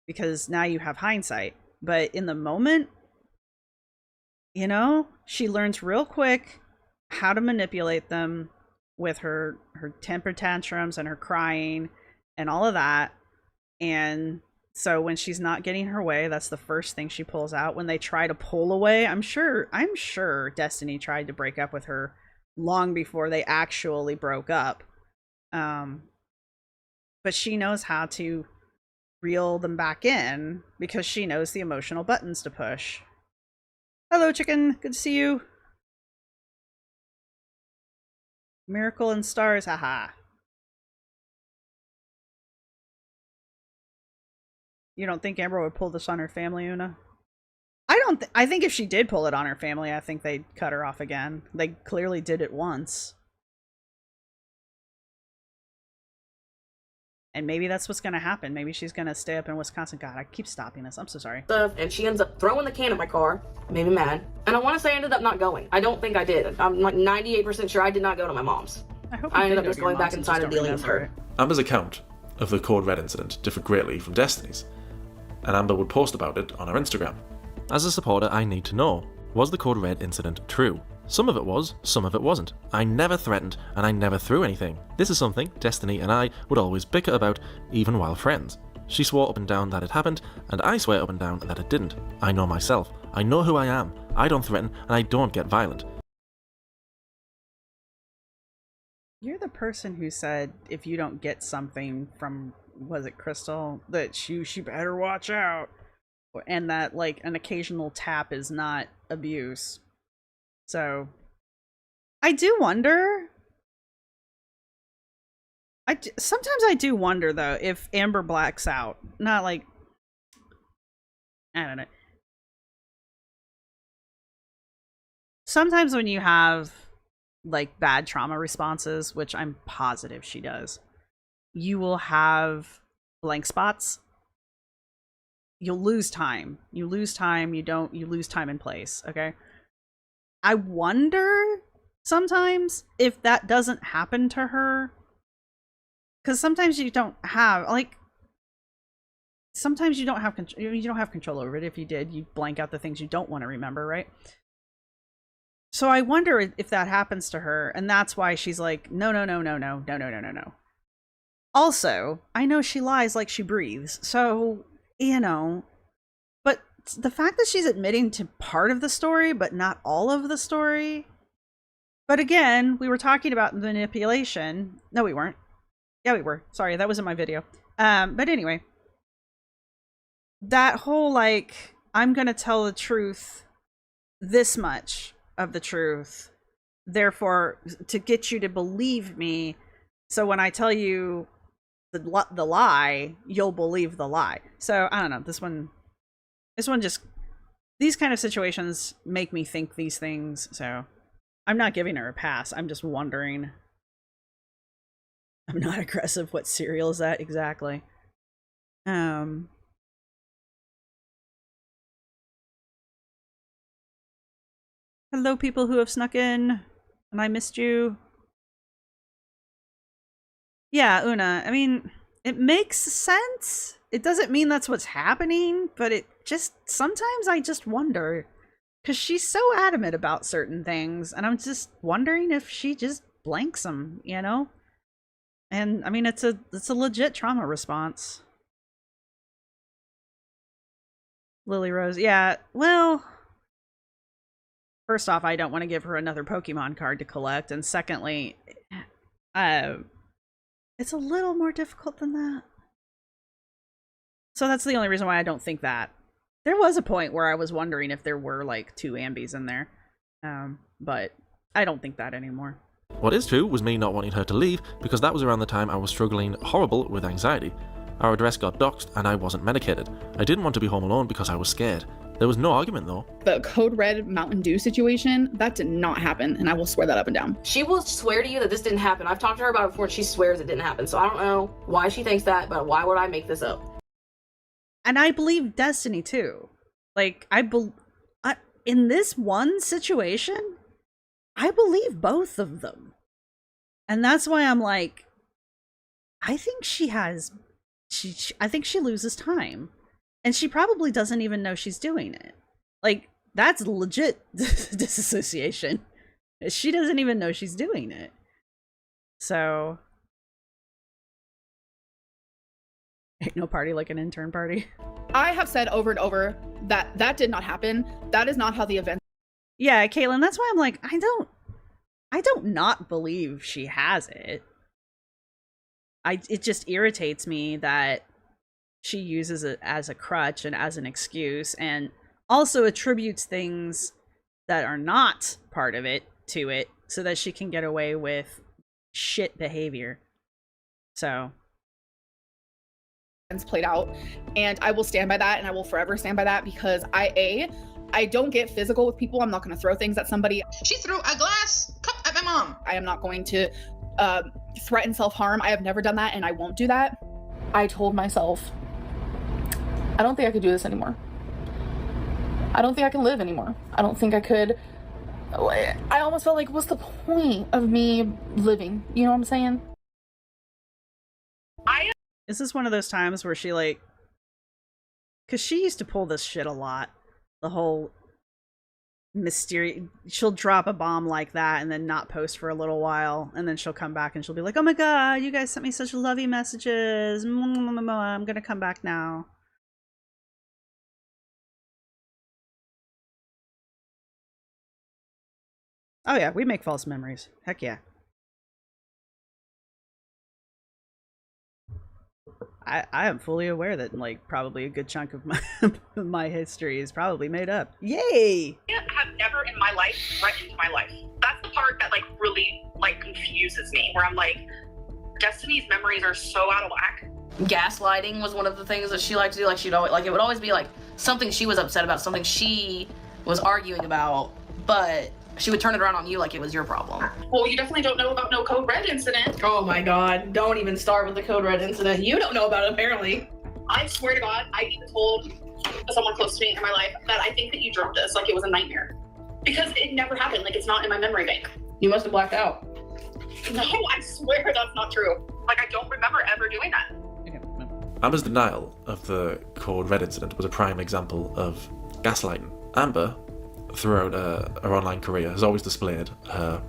B: because now you have hindsight. But in the moment, you know, she learns real quick how to manipulate them with her temper tantrums and her crying and all of that. And so when she's not getting her way, that's the first thing she pulls out. When they try to pull away, I'm sure Destiny tried to break up with her long before they actually broke up. But she knows how to reel them back in because she knows the emotional buttons to push. Hello, chicken. Good to see you. Miracle and stars, haha. You don't think Amber would pull this on her family, Una? I think if she did pull it on her family, I think they'd cut her off again. They clearly did it once. And maybe that's what's gonna happen. Maybe she's gonna stay up in Wisconsin. God, I keep stopping this. I'm so sorry.
D: And she ends up throwing the can at my car. Made me mad. And I want to say I ended up not going. I don't think I did. I'm like 98% sure I did not go to my mom's. I ended up just going back inside and dealing with her.
E: Amber's account of the Code Red incident differed greatly from Destiny's, and Amber would post about it on her Instagram. As a supporter, I need to know, was the Code Red incident true? Some of it was, some of it wasn't. I never threatened, and I never threw anything. This is something Destiny and I would always bicker about, even while friends. She swore up and down that it happened, and I swear up and down that it didn't. I know myself. I know who I am. I don't threaten, and I don't get violent.
B: You're the person who said if you don't get something from, was it Crystal, that she better watch out. And that, like, an occasional tap is not abuse. So, I do wonder. Sometimes I do wonder, though, if Amber blacks out. Not like, I don't know. Sometimes when you have, like, bad trauma responses, which I'm positive she does, you will have blank spots. You'll lose time. You lose time. You lose time and place. Okay. I wonder sometimes if that doesn't happen to her. Because sometimes you don't have, like, sometimes you don't have control over it. If you did, you blank out the things you don't want to remember, right? So I wonder if that happens to her, and that's why she's like, no. Also, I know she lies like she breathes, so, you know, but the fact that she's admitting to part of the story, but not all of the story. But again, we were talking about manipulation. No, we weren't. Yeah, we were. Sorry, that was in my video. But anyway, that whole, like, I'm gonna tell the truth, this much of the truth, therefore, to get you to believe me, So when I tell you the lie, you'll believe the lie. So I don't know. This one just, these kind of situations make me think these things. So I'm not giving her a pass. I'm just wondering. I'm not aggressive. What cereal is that exactly? Hello, people who have snuck in, and I missed you. Yeah, Una, I mean, it makes sense. It doesn't mean that's what's happening, but it just, sometimes I just wonder. Because she's so adamant about certain things, and I'm just wondering if she just blanks them, you know? And, I mean, it's a legit trauma response. Lily Rose, yeah, well, first off, I don't want to give her another Pokemon card to collect, and secondly, it's a little more difficult than that. So that's the only reason why I don't think that. There was a point where I was wondering if there were, like, 2 Ambies in there, but I don't think that anymore.
E: What is true was me not wanting her to leave, because that was around the time I was struggling horrible with anxiety. Our address got doxed, and I wasn't medicated. I didn't want to be home alone because I was scared. There was no argument, though.
C: The Code Red Mountain Dew situation, that did not happen, and I will swear that up and down.
D: She will swear to you that this didn't happen. I've talked to her about it before, and she swears it didn't happen. So I don't know why she thinks that, but why would I make this up?
B: And I believe Destiny, too. Like, in this one situation, I believe both of them. And that's why I'm like, I think she has... I think she loses time. And she probably doesn't even know she's doing it. Like, that's legit disassociation. She doesn't even know she's doing it. So... ain't no party like an intern party.
C: I have said over and over that that did not happen. That is not how the event.
B: Yeah, Caitlin, that's why I'm like, I don't not believe she has it. It just irritates me that she uses it as a crutch and as an excuse, and also attributes things that are not part of it to it, so that she can get away with shit behavior. So
C: played out, and I will stand by that, and I will forever stand by that, because I don't get physical with people. I'm not going to throw things at somebody.
G: She threw a glass cup at my mom.
C: I am not going to threaten self-harm. I have never done that, and I won't do that. I told myself, I don't think I could do this anymore. I don't think I can live anymore. I don't think I could. I almost felt like, what's the point of me living? You know what I'm saying?
B: is this one of those times where she, like, because she used to pull this shit a lot, the whole mysterious, she'll drop a bomb like that and then not post for a little while, and then she'll come back and she'll be like, oh my god, you guys sent me such lovey messages, I'm gonna come back now. Oh yeah, we make false memories. Heck yeah. I am fully aware that, like, probably a good chunk of my history is probably made up. Yay!
H: I have never in my life threatened my life. That's the part that, like, really, like, confuses me, where I'm like, Destiny's memories are so out of whack.
D: Gaslighting was one of the things that she liked to do. Like, she'd always, like, it would always be like something she was upset about, something she was arguing about, but she would turn it around on you like it was your problem.
H: Well, you definitely don't know about no Code Red incident.
D: Oh my god, don't even start with the Code Red incident. You don't know about it, apparently.
H: I swear to God, I even told someone close to me in my life that I think that you drove this like it was a nightmare. Because it never happened, like it's not in my memory bank.
D: You must have blacked out.
H: No, I swear that's not true. Like, I don't remember ever doing that.
E: Amber's denial of the Code Red incident was a prime example of gaslighting. Amber, throughout her online career, has always displayed her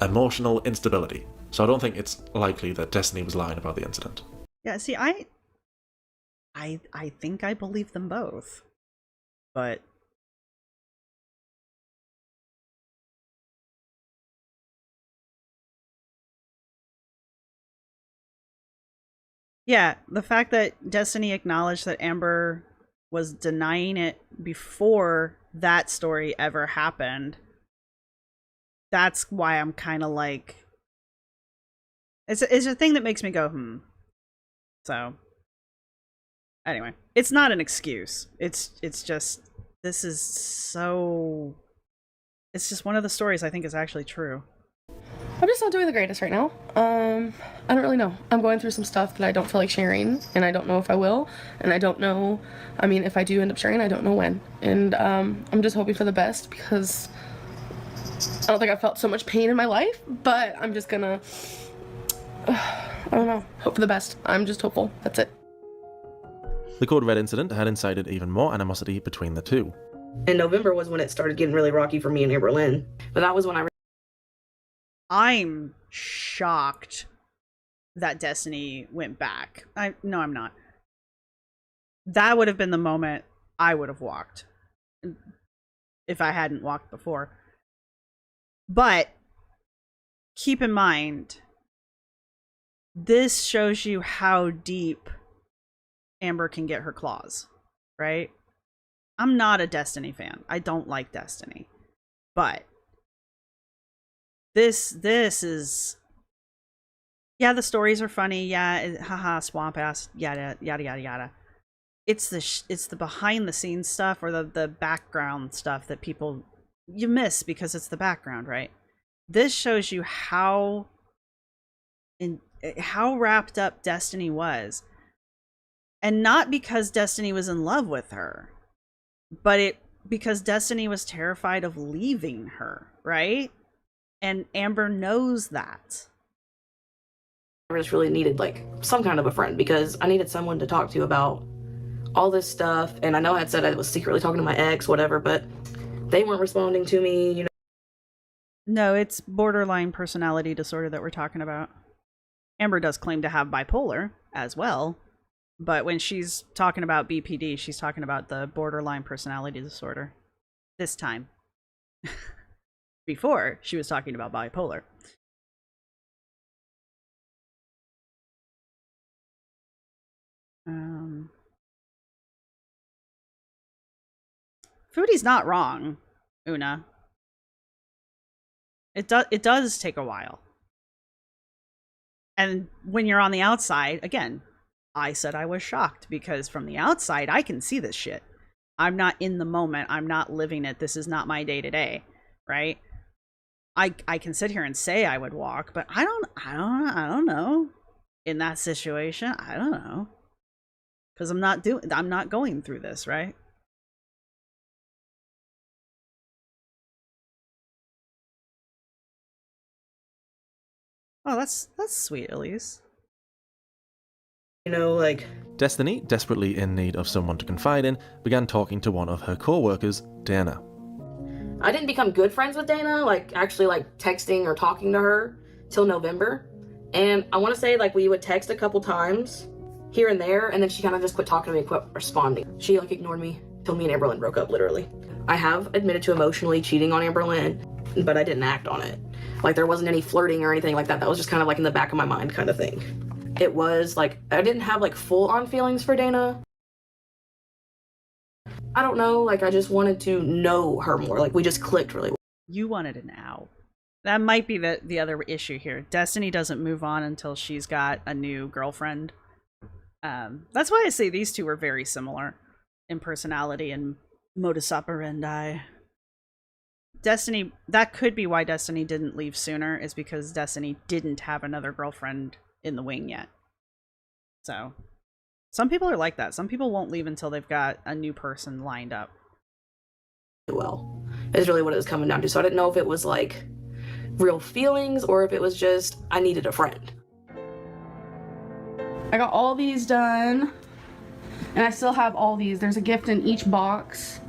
E: emotional instability, so I don't think it's likely that Destiny was lying about the incident.
B: Yeah, see, I think I believe them both, but yeah, the fact that Destiny acknowledged that Amber was denying it before that story ever happened, that's why I'm kind of like, It's a thing that makes me go, So, anyway, it's not an excuse. It's just, this is so, it's just one of the stories I think is actually true.
F: I'm just not doing the greatest right now. I don't really know. I'm going through some stuff that I don't feel like sharing, and I don't know if I will, and I don't know, I mean, if I do end up sharing, I don't know when. And I'm just hoping for the best, because I don't think I've felt so much pain in my life, but I'm just gonna, I don't know, hope for the best. I'm just hopeful. That's it.
E: The Code Red incident had incited even more animosity between the two.
D: In November was when it started getting really rocky for me and Amberlynn. But that was when
B: I'm shocked that Destiny went back. No, I'm not. That would have been the moment I would have walked if I hadn't walked before. But keep in mind, this shows you how deep Amber can get her claws, right? I'm not a Destiny fan. I don't like Destiny. But this is, yeah, the stories are funny. Yeah, haha, swamp ass, yada yada yada yada. It's the behind the scenes stuff, or the background stuff that people you miss because it's the background, right? This shows you how wrapped up Destiny was, and not because Destiny was in love with her, but because Destiny was terrified of leaving her, right? And Amber knows that.
D: I just really needed like some kind of a friend, because I needed someone to talk to about all this stuff. And I know I had said I was secretly talking to my ex, whatever, but they weren't responding to me, you know.
B: No, it's borderline personality disorder that we're talking about. Amber does claim to have bipolar as well, but when she's talking about BPD, she's talking about the borderline personality disorder this time. Before, she was talking about bipolar. Foodie's not wrong, Una. It does take a while. And when you're on the outside, again, I said I was shocked because from the outside, I can see this shit. I'm not in the moment. I'm not living it. This is not my day to day, right? I can sit here and say I would walk, but I don't know. In that situation, I don't know. Because I'm not going through this, right? Oh, that's sweet, Elise.
D: You know, like,
E: Destiny, desperately in need of someone to confide in, began talking to one of her co-workers, Dana.
D: I didn't become good friends with Dana, like actually like texting or talking to her till November. And I want to say like we would text a couple times here and there, and then she kind of just quit talking to me and quit responding. She like ignored me till me and Amberlynn broke up, literally. I have admitted to emotionally cheating on Amberlynn, but I didn't act on it. Like there wasn't any flirting or anything like that. That was just kind of like in the back of my mind kind of thing. It was like, I didn't have like full on feelings for Dana. I don't know, like I just wanted to know her more. Like we just clicked really well.
B: You wanted an out. That might be the other issue here. Destiny doesn't move on until she's got a new girlfriend. That's why I say these two are very similar in personality and modus operandi. Destiny, that could be why Destiny didn't leave sooner, is because Destiny didn't have another girlfriend in the wing yet. So, some people are like that. Some people won't leave until they've got a new person lined up.
D: Well, is really what it was coming down to. So I didn't know if it was like real feelings or if it was just I needed a friend.
C: I got all these done, and I still have all these. There's a gift in each box.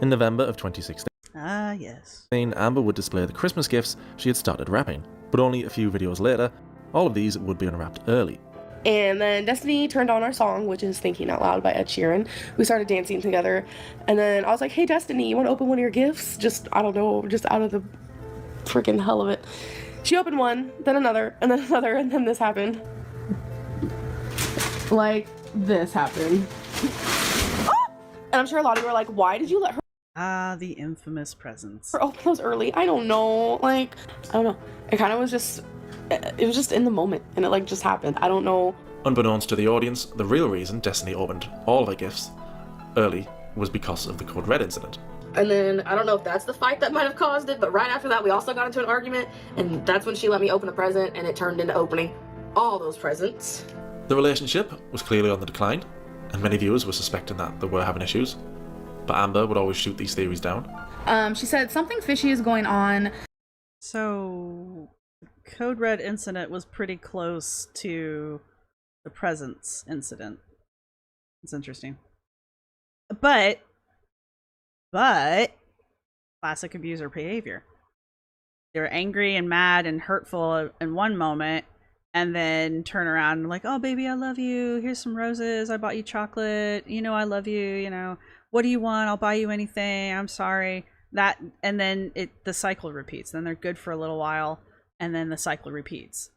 E: In November of 2016,
B: Ah, yes.
E: Amber would display the Christmas gifts she had started wrapping, but only a few videos later, all of these would be unwrapped early.
F: And then Destiny turned on our song, which is Thinking Out Loud by Ed Sheeran. We started dancing together. And then I was like, hey, Destiny, you want to open one of your gifts? Just, I don't know, just out of the freaking hell of it. She opened one, then another, and then this happened. Like, this happened. And I'm sure a lot of you are like, why did you let her
B: Ah, the infamous presents.
F: open those early? I don't know. Like, I don't know. It kind of was just it was just in the moment, and it like just happened. I don't know.
E: Unbeknownst to the audience, the real reason Destiny opened all of her gifts early was because of the Code Red incident.
D: And then I don't know if that's the fight that might have caused it, but right after that we also got into an argument, and that's when she let me open a present, and it turned into opening all those presents.
E: The relationship was clearly on the decline, and many viewers were suspecting that they were having issues, but Amber would always shoot these theories down.
C: She said something fishy is going on.
B: So, Code Red incident was pretty close to the presents incident. It's interesting. But classic abuser behavior. They're angry and mad and hurtful in one moment, and then turn around and like, oh baby, I love you, here's some roses, I bought you chocolate, you know I love you, you know, what do you want, I'll buy you anything, I'm sorry. That, and then the cycle repeats. Then they're good for a little while, and then the cycle repeats.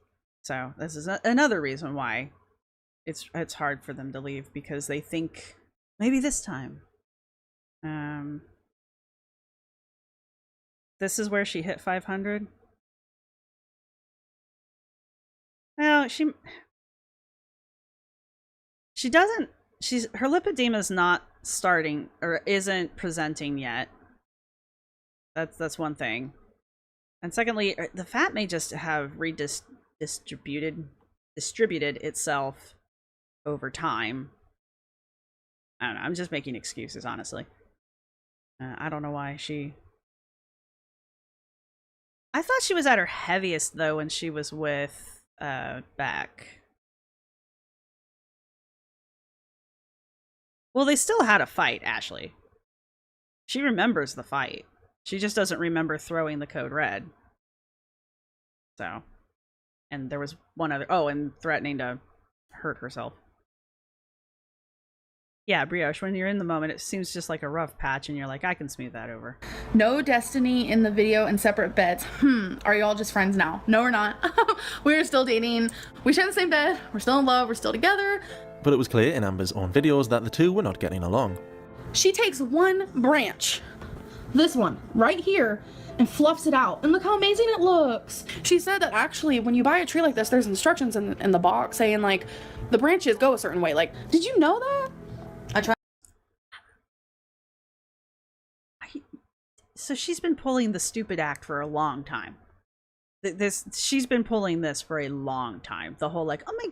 B: So this is another reason why it's hard for them to leave, because they think maybe this time. This is where she hit 500. Well, she doesn't. Her lipedema is not starting or isn't presenting yet. That's one thing. And secondly, the fat may just have distributed itself over time. I don't know. I'm just making excuses, honestly. I don't know why she... I thought she was at her heaviest, though, when she was with Beck. Well, they still had a fight, Ashley. She remembers the fight. She just doesn't remember throwing the Code Red. So. And there was one other... Oh, and threatening to hurt herself. Yeah, Brioche, when you're in the moment, it seems just like a rough patch, and you're like, I can smooth that over.
C: No Destiny in the video and separate beds. Are y'all just friends now? No, we're not. We're still dating. We share the same bed. We're still in love. We're still together.
E: But it was clear in Amber's own videos that the two were not getting along.
C: She takes one branch, this one, right here, and fluffs it out. And look how amazing it looks. She said that actually, when you buy a tree like this, there's instructions in the box saying, like, the branches go a certain way. Like, did you know that?
B: So she's been pulling the stupid act for a long time. She's been pulling this for a long time. The whole like, oh my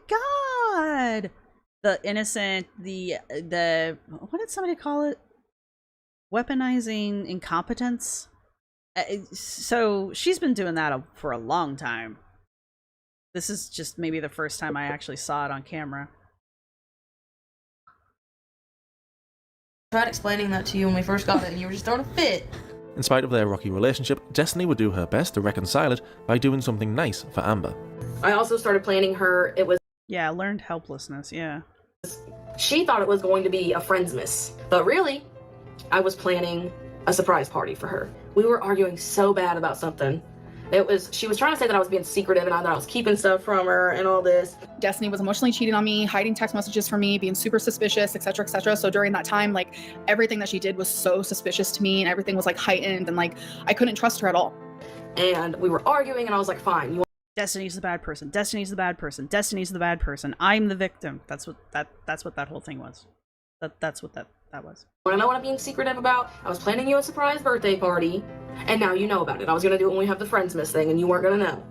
B: god, the innocent, the what did somebody call it? Weaponizing incompetence. So she's been doing that for a long time. This is just maybe the first time I actually saw it on camera.
D: I tried explaining that to you when we first got it, and you were just throwing a fit.
E: In spite of their rocky relationship, Destiny would do her best to reconcile it by doing something nice for Amber.
D: I also started planning her. It was...
B: Yeah, learned helplessness, yeah.
D: She thought it was going to be a Friendsmas, but really, I was planning a surprise party for her. We were arguing so bad about something. She was trying to say that I was being secretive and that I was keeping stuff from her and all this.
C: Destiny was emotionally cheating on me, hiding text messages from me, being super suspicious, etc., etc. So during that time, like, everything that she did was so suspicious to me, and everything was like heightened, and like I couldn't trust her at all.
D: And we were arguing, and I was like, fine.
B: Destiny's the bad person. Destiny's the bad person. Destiny's the bad person. I'm the victim. That's what that whole thing was. That's what that was.
D: Want to know what I'm being secretive about? I was planning you a surprise birthday party, and now you know about it. I was going to do it when we have the Friendsmas thing, and you weren't going to know.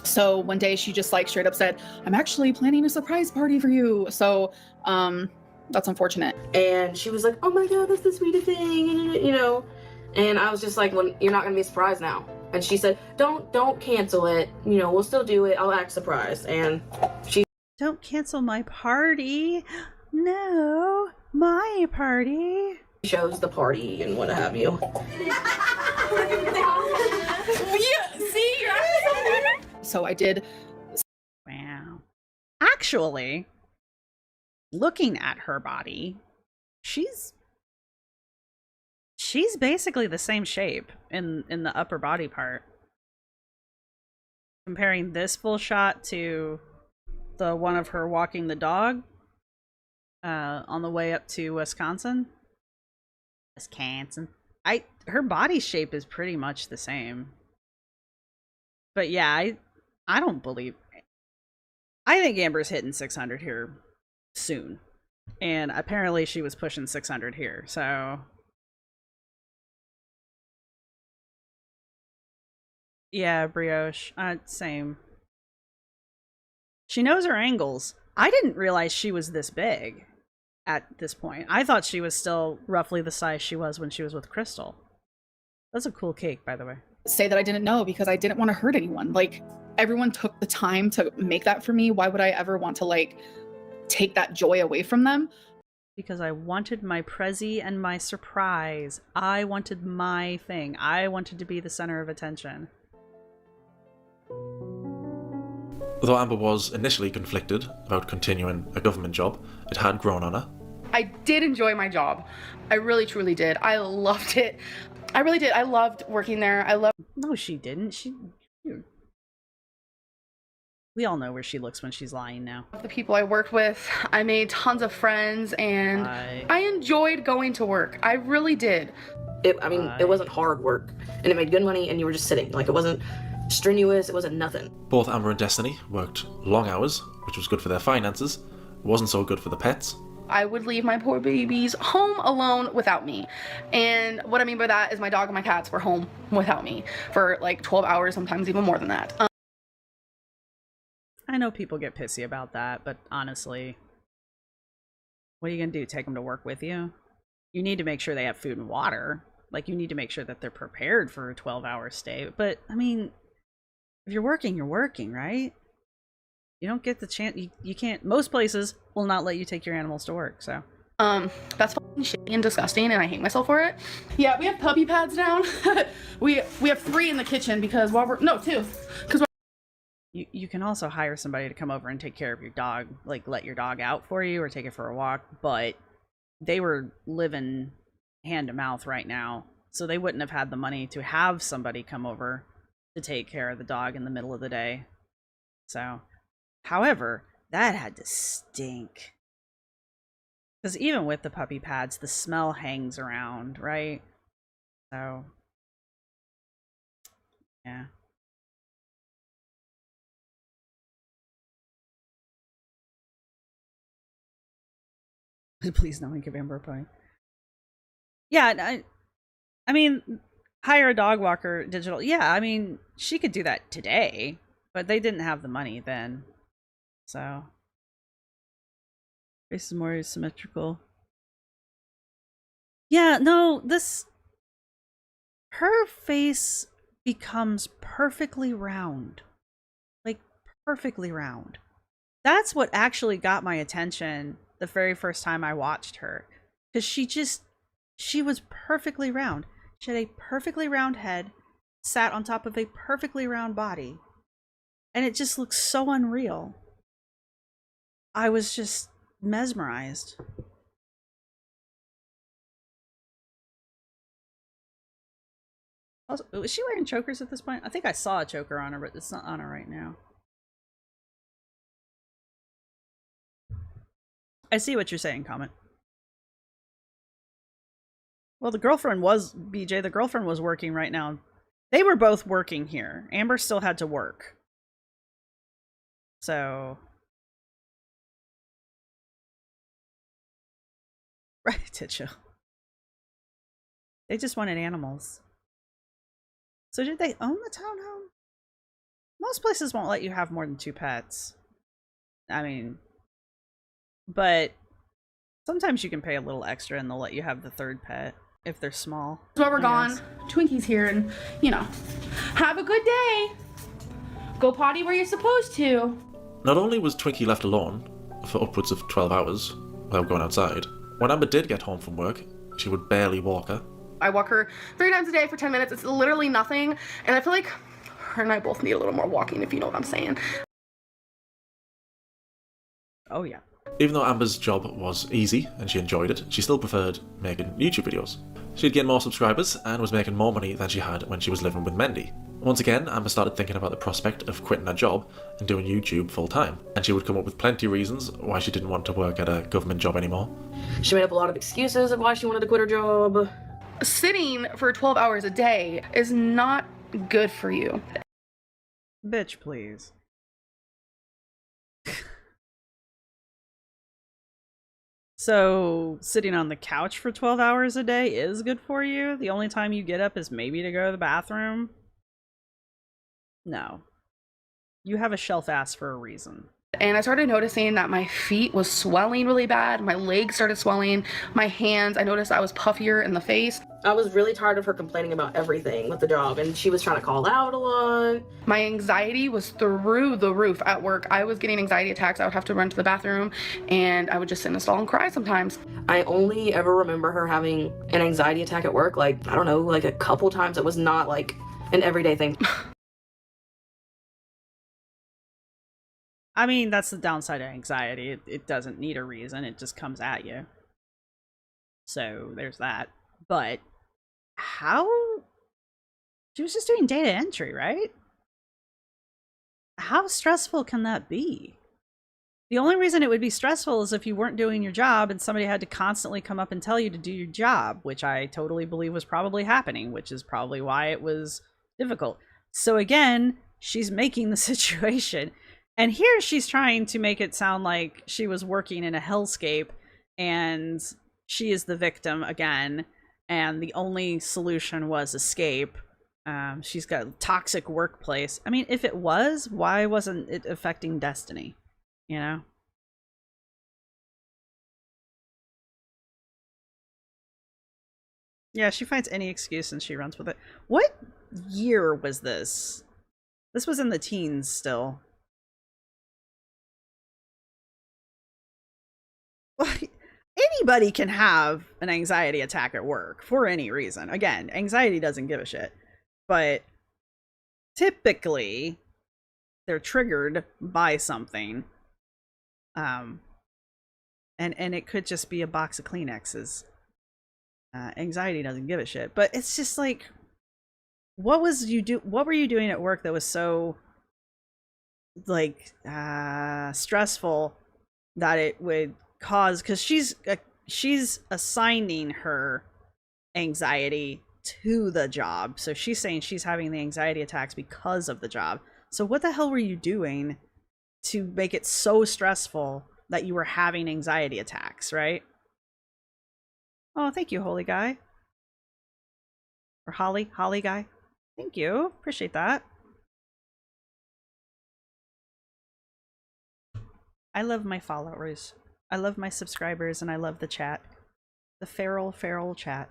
C: So one day she just like straight up said, I'm actually planning a surprise party for you. So, that's unfortunate.
D: And she was like, oh my god, that's the sweetest thing, you know? And I was just like, well, you're not going to be surprised now. And she said, don't cancel it. You know, we'll still do it. I'll act surprised. And she...
B: Don't cancel my party. No, my party.
D: Shows the party and what have you.
C: Yeah, see, you're actually so I did.
B: Wow. Actually, looking at her body, she's basically the same shape in the upper body part. Comparing this full shot to the one of her walking the dog on the way up to Wisconsin. Her body shape is pretty much the same. But yeah, I don't believe. I think Amber's hitting 600 here soon. And apparently she was pushing 600 here, so. Yeah, brioche. Same. She knows her angles. I didn't realize she was this big at this point. I thought she was still roughly the size she was when she was with Crystal. That's a cool cake, by the way.
C: Say that I didn't know because I didn't want to hurt anyone. Like, everyone took the time to make that for me. Why would I ever want to, like, take that joy away from them?
B: Because I wanted my Prezi and my surprise. I wanted my thing. I wanted to be the center of attention.
E: Though Amber was initially conflicted about continuing a government job, it had grown on her.
F: I did enjoy my job. I really, truly did. I loved it. I really did. I loved working there. I loved...
B: No, she didn't. We all know where she looks when she's lying now.
F: the people I worked with. I made tons of friends, and I enjoyed going to work. I really did.
D: It wasn't hard work, and it made good money, and you were just sitting. Like, it wasn't strenuous, it wasn't nothing.
E: Both Amber and Destiny worked long hours, which was good for their finances. It wasn't so good for the pets.
F: I would leave my poor babies home alone without me. And what I mean by that is my dog and my cats were home without me for like 12 hours, sometimes even more than that.
B: I know people get pissy about that, but honestly, what are you gonna do? Take them to work with you? You need to make sure they have food and water. Like, you need to make sure that they're prepared for a 12-hour stay. But, I mean, if you're working, right? You don't get the chance. You can't. Most places will not let you take your animals to work, so.
F: That's fucking shitty and disgusting, and I hate myself for it. Yeah, we have puppy pads down. we have 3 in the kitchen because while we're, no, 2. Because
B: you can also hire somebody to come over and take care of your dog, like let your dog out for you or take it for a walk, but they were living hand to mouth right now, so they wouldn't have had the money to have somebody come over to take care of the dog in the middle of the day. So, however, that had to stink. Because even with the puppy pads, the smell hangs around, right? So, yeah. Please, no one give Amber a pony. Yeah, I mean, hire a dog walker digital. Yeah, I mean, she could do that today, but they didn't have the money then. So, face is more symmetrical. Yeah, no, her face becomes perfectly round. Like, perfectly round. That's what actually got my attention the very first time I watched her. Because she was perfectly round. She had a perfectly round head, sat on top of a perfectly round body. And it just looks so unreal. I was just mesmerized. Also, is she wearing chokers at this point? I think I saw a choker on her, but it's not on her right now. I see what you're saying, Comment. Well, the girlfriend was, BJ, the girlfriend was working right now. They were both working here. Amber still had to work. So. Right, Titcho. They just wanted animals. So did they own the townhome? Most places won't let you have more than 2 pets. I mean, but sometimes you can pay a little extra and they'll let you have the 3rd pet if they're small.
F: while we're gone, Twinkie's here, and, you know, have a good day. Go potty where you're supposed to.
E: Not only was Twinkie left alone for upwards of 12 hours without going outside, when Amber did get home from work, she would barely walk her.
F: I walk her 3 times a day for 10 minutes. It's literally nothing, and I feel like her and I both need a little more walking, if you know what I'm saying.
B: Oh, yeah.
E: Even though Amber's job was easy and she enjoyed it, she still preferred making YouTube videos. She'd gained more subscribers and was making more money than she had when she was living with Mendy. Once again, Amber started thinking about the prospect of quitting her job and doing YouTube full time, and she would come up with plenty of reasons why she didn't want to work at a government job anymore.
D: She made up a lot of excuses of why she wanted to quit her job.
F: Sitting for 12 hours a day is not good for you.
B: Bitch, please. So sitting on the couch for 12 hours a day is good for you? The only time you get up is maybe to go to the bathroom? No. You have a shelf ass for a reason.
F: And I started noticing that my feet was swelling really bad. My legs started swelling. My hands, I noticed I was puffier in the face.
D: I was really tired of her complaining about everything with the job, and she was trying to call out a lot.
F: My anxiety was through the roof at work. I was getting anxiety attacks. I would have to run to the bathroom, and I would just sit in a stall and cry sometimes.
D: I only ever remember her having an anxiety attack at work, like, I don't know, like a couple times. It was not like an everyday thing.
B: I mean, that's the downside of anxiety. It doesn't need a reason. It just comes at you. So there's that. But how? She was just doing data entry, right? How stressful can that be? The only reason it would be stressful is if you weren't doing your job and somebody had to constantly come up and tell you to do your job, which I totally believe was probably happening, which is probably why it was difficult. So again, she's making the situation. And here she's trying to make it sound like she was working in a hellscape and she is the victim again. And the only solution was escape. She's got a toxic workplace. I mean, if it was, why wasn't it affecting Destiny? You know? Yeah, she finds any excuse and she runs with it. What year was this? This was in the teens still. Well, anybody can have an anxiety attack at work for any reason. Again, anxiety doesn't give a shit. But typically, they're triggered by something. And it could just be a box of Kleenexes. Anxiety doesn't give a shit. But it's just like, what were you doing at work that was so like stressful that it would cause, because she's assigning her anxiety to the job, so she's saying she's having the anxiety attacks because of the job. So what the hell were you doing to make it so stressful that you were having anxiety attacks, right? Oh, thank you, holy guy. Or holly guy. Thank you, appreciate that. I love my followers. I love my subscribers, and I love the chat. The feral chat.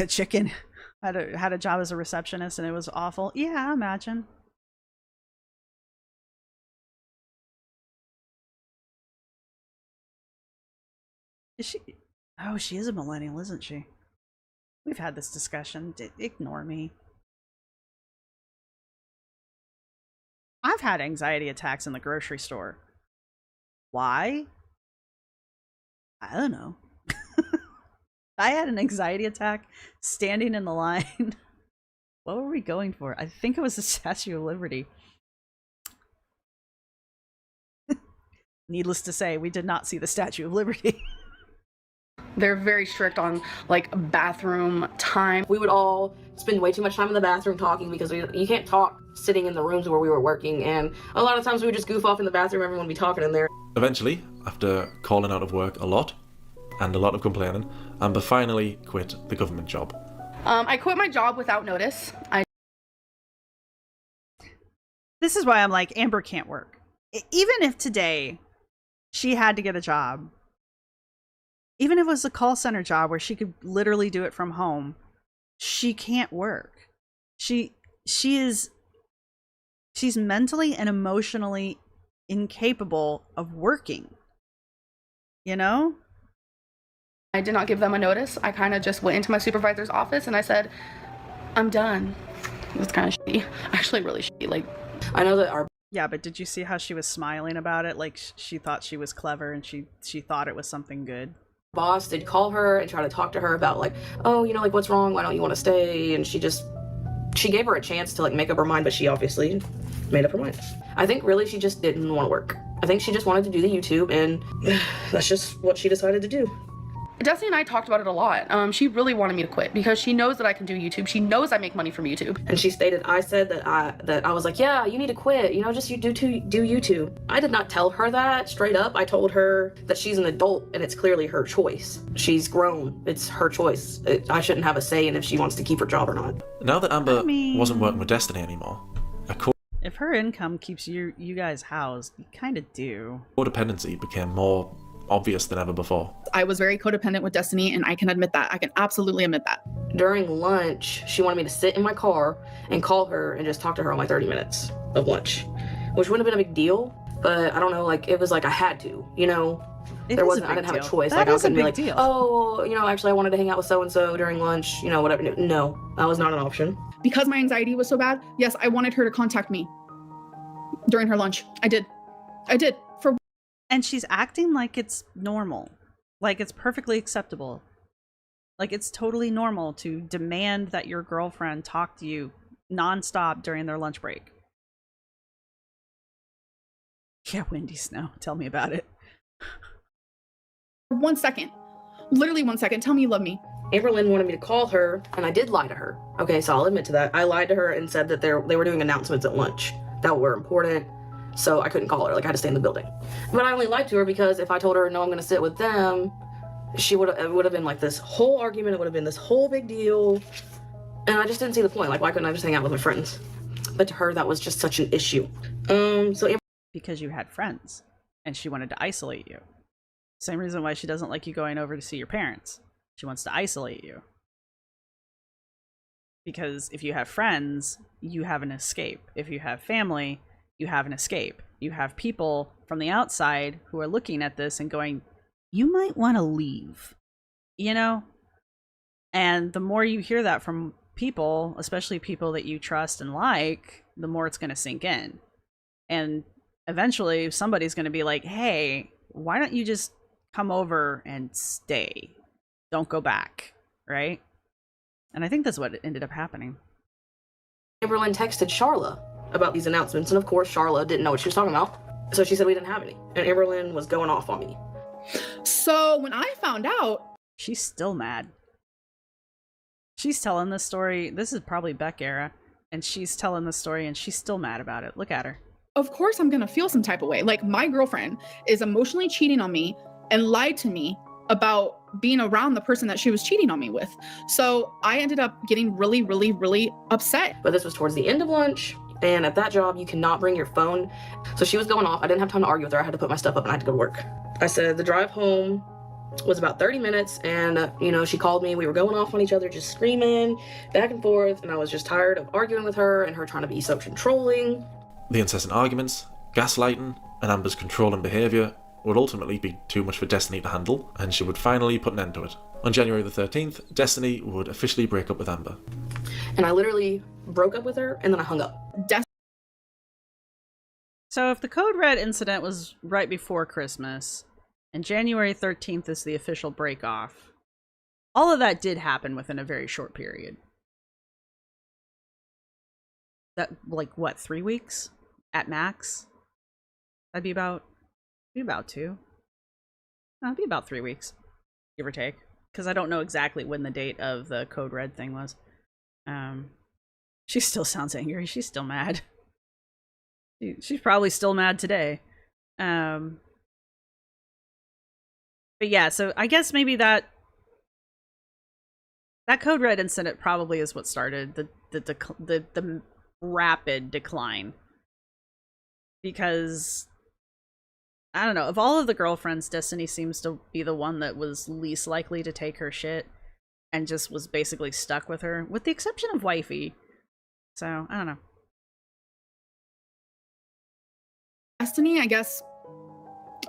B: Chicken had a job as a receptionist, and it was awful. Yeah, imagine. Is she? Oh, she is a millennial, isn't she? We've had this discussion. Ignore me. I've had anxiety attacks in the grocery store. Why? I don't know. I had an anxiety attack standing in the line. What were we going for? I think it was the Statue of Liberty. Needless to say, we did not see the Statue of Liberty.
F: They're very strict on like bathroom time.
D: We would all spend way too much time in the bathroom talking because you can't talk sitting in the rooms where we were working, and a lot of times we would just goof off in the bathroom, everyone would be talking in there.
E: Eventually, after calling out of work a lot and a lot of complaining, Amber finally quit the government job.
F: I quit my job without notice.
B: This is why I'm like, Amber can't work. Even if today she had to get a job, even if it was a call center job where she could literally do it from home, she can't work. She's mentally and emotionally incapable of working. You know?
F: I did not give them a notice. I kind of just went into my supervisor's office and I said, I'm done. It was kind of shitty. Actually really shitty. Like,
D: I know that our
B: Yeah, but did you see how she was smiling about it? Like she thought she was clever and she thought it was something good.
D: boss did call her and try to talk to her about like, oh, you know, like what's wrong? Why don't you want to stay? And she gave her a chance to like make up her mind, but she obviously made up her mind. I think really she just didn't want to work. I think she just wanted to do the YouTube, and that's just what she decided to do.
F: Destiny and I talked about it a lot. She really wanted me to quit because she knows that I can do YouTube. She knows I make money from YouTube.
D: And she stated, I said that I was like, yeah, you need to quit, you know, just do YouTube. I did not tell her that straight up. I told her that she's an adult and it's clearly her choice. She's grown. It's her choice. I shouldn't have a say in if she wants to keep her job or not.
E: Now that Amber wasn't working with Destiny anymore,
B: If her income keeps you guys housed, you kind of do.
E: codependency became more obvious than ever before.
C: I was very codependent with Destiny, and I can admit that. I can absolutely admit that.
D: During lunch, she wanted me to sit in my car and call her and just talk to her on like 30 minutes of lunch, which wouldn't have been a big deal, but I don't know, like it was like I had to, you know. I didn't have a choice.
B: That
D: like I
B: is a
D: couldn't be
B: big
D: like,
B: deal.
D: oh, you know, actually I wanted to hang out with so and so during lunch, you know, whatever. No, that was not an option.
C: Because my anxiety was so bad, yes, I wanted her to contact me during her lunch. I did.
B: And she's acting like it's normal. Like it's perfectly acceptable. Like it's totally normal to demand that your girlfriend talk to you nonstop during their lunch break. Yeah, Windy Snow, tell me about it.
C: 1 second. Literally 1 second. Tell me you love me.
D: Amberlynn wanted me to call her, and I did lie to her. Okay, so I'll admit to that. I lied to her and said that they were doing announcements at lunch that were important, so I couldn't call her. Like, I had to stay in the building. But I only lied to her because if I told her, no, I'm going to sit with them, it would have been like this whole argument. It would have been this whole big deal. And I just didn't see the point. Like, why couldn't I just hang out with my friends? But to her, that was just such an issue.
B: Because you had friends, and she wanted to isolate you. Same reason why she doesn't like you going over to see your parents. She wants to isolate you. Because if you have friends, you have an escape. If you have family, you have an escape. You have people from the outside who are looking at this and going, you might want to leave, you know? And the more you hear that from people, especially people that you trust and like, the more it's going to sink in. And eventually somebody's going to be like, hey, why don't you just come over and stay? Don't go back, right? And I think that's what ended up happening.
D: Amberlynn texted Charla about these announcements, and of course Charla didn't know what she was talking about. So she said we didn't have any. And Amberlynn was going off on me.
C: So when I found out...
B: She's still mad. She's telling this story. This is probably Beck era. And she's telling the story and she's still mad about it. Look at her.
C: Of course I'm gonna feel some type of way. Like, my girlfriend is emotionally cheating on me and lied to me about being around the person that she was cheating on me with. So I ended up getting really, really, really upset.
D: But this was towards the end of lunch, and at that job, you cannot bring your phone. So she was going off. I didn't have time to argue with her. I had to put my stuff up and I had to go to work. I said the drive home was about 30 minutes, and you know, she called me. We were going off on each other, just screaming back and forth, and I was just tired of arguing with her and her trying to be so controlling.
E: The incessant arguments, gaslighting, and Amber's controlling behaviour would ultimately be too much for Destiny to handle, and she would finally put an end to it. On January the 13th, Destiny would officially break up with Amber.
D: And I literally broke up with her, and then I hung up.
B: So if the Code Red incident was right before Christmas, and January 13th is the official break-off, all of that did happen within a very short period. That, like, what, 3 weeks? At max? That'd be about 2. No, it'd be about 3 weeks, give or take. Because I don't know exactly when the date of the Code Red thing was. She still sounds angry. She's still mad. She's probably still mad today. But yeah, so I guess maybe that Code Red incident probably is what started the rapid decline. Because I don't know, of all of the girlfriends, Destiny seems to be the one that was least likely to take her shit and just was basically stuck with her, with the exception of Wifey. So, I don't know.
C: Destiny, I guess,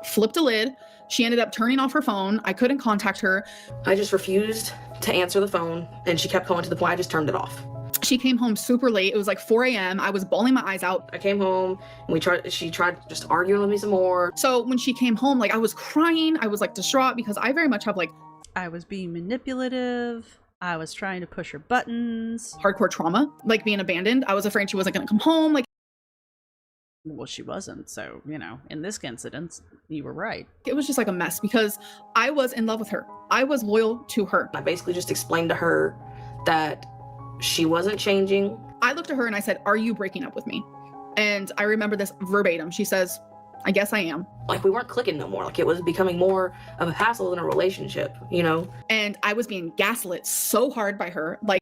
C: flipped a lid. She ended up turning off her phone. I couldn't contact her.
D: I just refused to answer the phone, and she kept calling to the point I just turned it off.
C: She came home super late. It was like 4 a.m. I was bawling my eyes out.
D: I came home, and she tried just arguing with me some more.
C: So when she came home, like, I was crying. I was like distraught because I very much have like...
B: I was being manipulative. I was trying to push her buttons.
C: Hardcore trauma, like being abandoned. I was afraid she wasn't going to come home. Like,
B: Well, she wasn't. So, you know, in this incident, you were right.
C: It was just like a mess because I was in love with her. I was loyal to her.
D: I basically just explained to her that she wasn't changing.
C: I looked at her and I said, "Are you breaking up with me?" And I remember this verbatim. She says, "I guess I am."
D: Like, we weren't clicking no more. Like, it was becoming more of a hassle than a relationship, you know?
C: And I was being gaslit so hard by her. Like,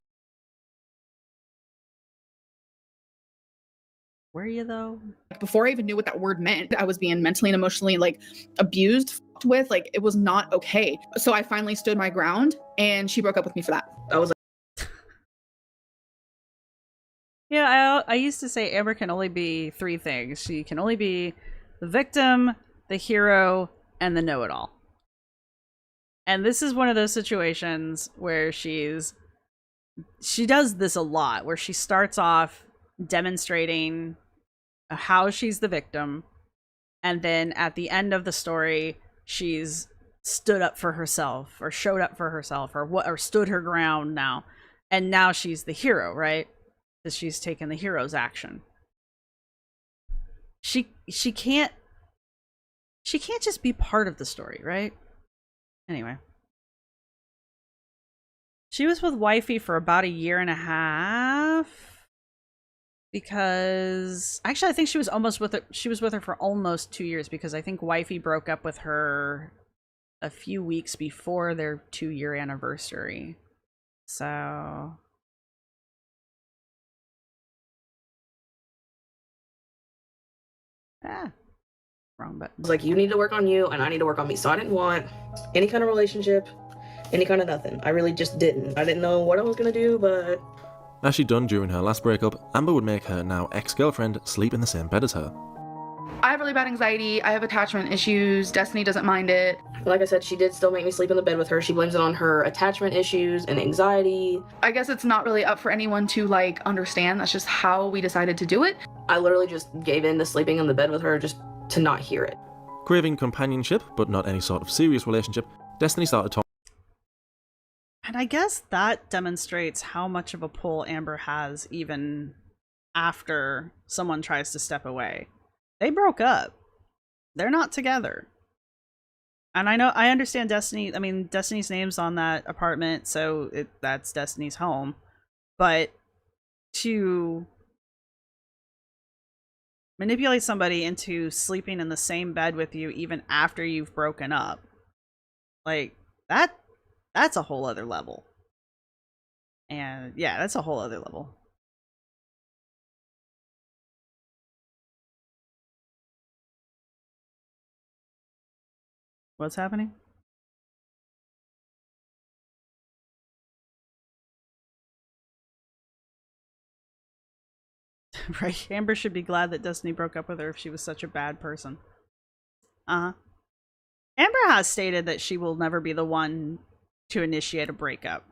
B: Were you, though?
C: before I even knew what that word meant, I was being mentally and emotionally like abused, f***ed with. Like, it was not okay. So I finally stood my ground and she broke up with me for that.
D: I was
B: Yeah, I used to say Amber can only be three things. She can only be the victim, the hero, and the know-it-all. And this is one of those situations where she does this a lot, where she starts off demonstrating how she's the victim, and then at the end of the story, she's stood up for herself, or showed up for herself, or stood her ground now, and now she's the hero, right? Because she's taken the hero's action. She can't just be part of the story, right? Anyway. She was with Wifey for about a year and a half. Because actually I think she was with her for almost 2 years, because I think Wifey broke up with her a few weeks before their 2-year anniversary. So wrong button.
D: like, you need to work on you and I need to work on me. So I didn't want any kind of relationship, any kind of nothing. I really just didn't. I didn't know what I was gonna do, but
E: As she'd done during her last breakup, Amber would make her now ex-girlfriend sleep in the same bed as her.
F: I have really bad anxiety. I have attachment issues. Destiny doesn't mind it.
D: like I said, she did still make me sleep in the bed with her. She blames it on her attachment issues and anxiety.
F: I guess it's not really up for anyone to like understand. That's just how we decided to do it.
D: I literally just gave in to sleeping in the bed with her just to not hear it.
E: Craving companionship, but not any sort of serious relationship, Destiny started talking.
B: And I guess that demonstrates how much of a pull Amber has even after someone tries to step away. They broke up. They're not together. And I understand Destiny, I mean, Destiny's name's on that apartment, so that's Destiny's home. But to manipulate somebody into sleeping in the same bed with you even after you've broken up, like, that's a whole other level. And yeah, that's a whole other level. What's happening? Right, Amber should be glad that Destiny broke up with her if she was such a bad person. Uh-huh. Amber has stated that she will never be the one to initiate a breakup.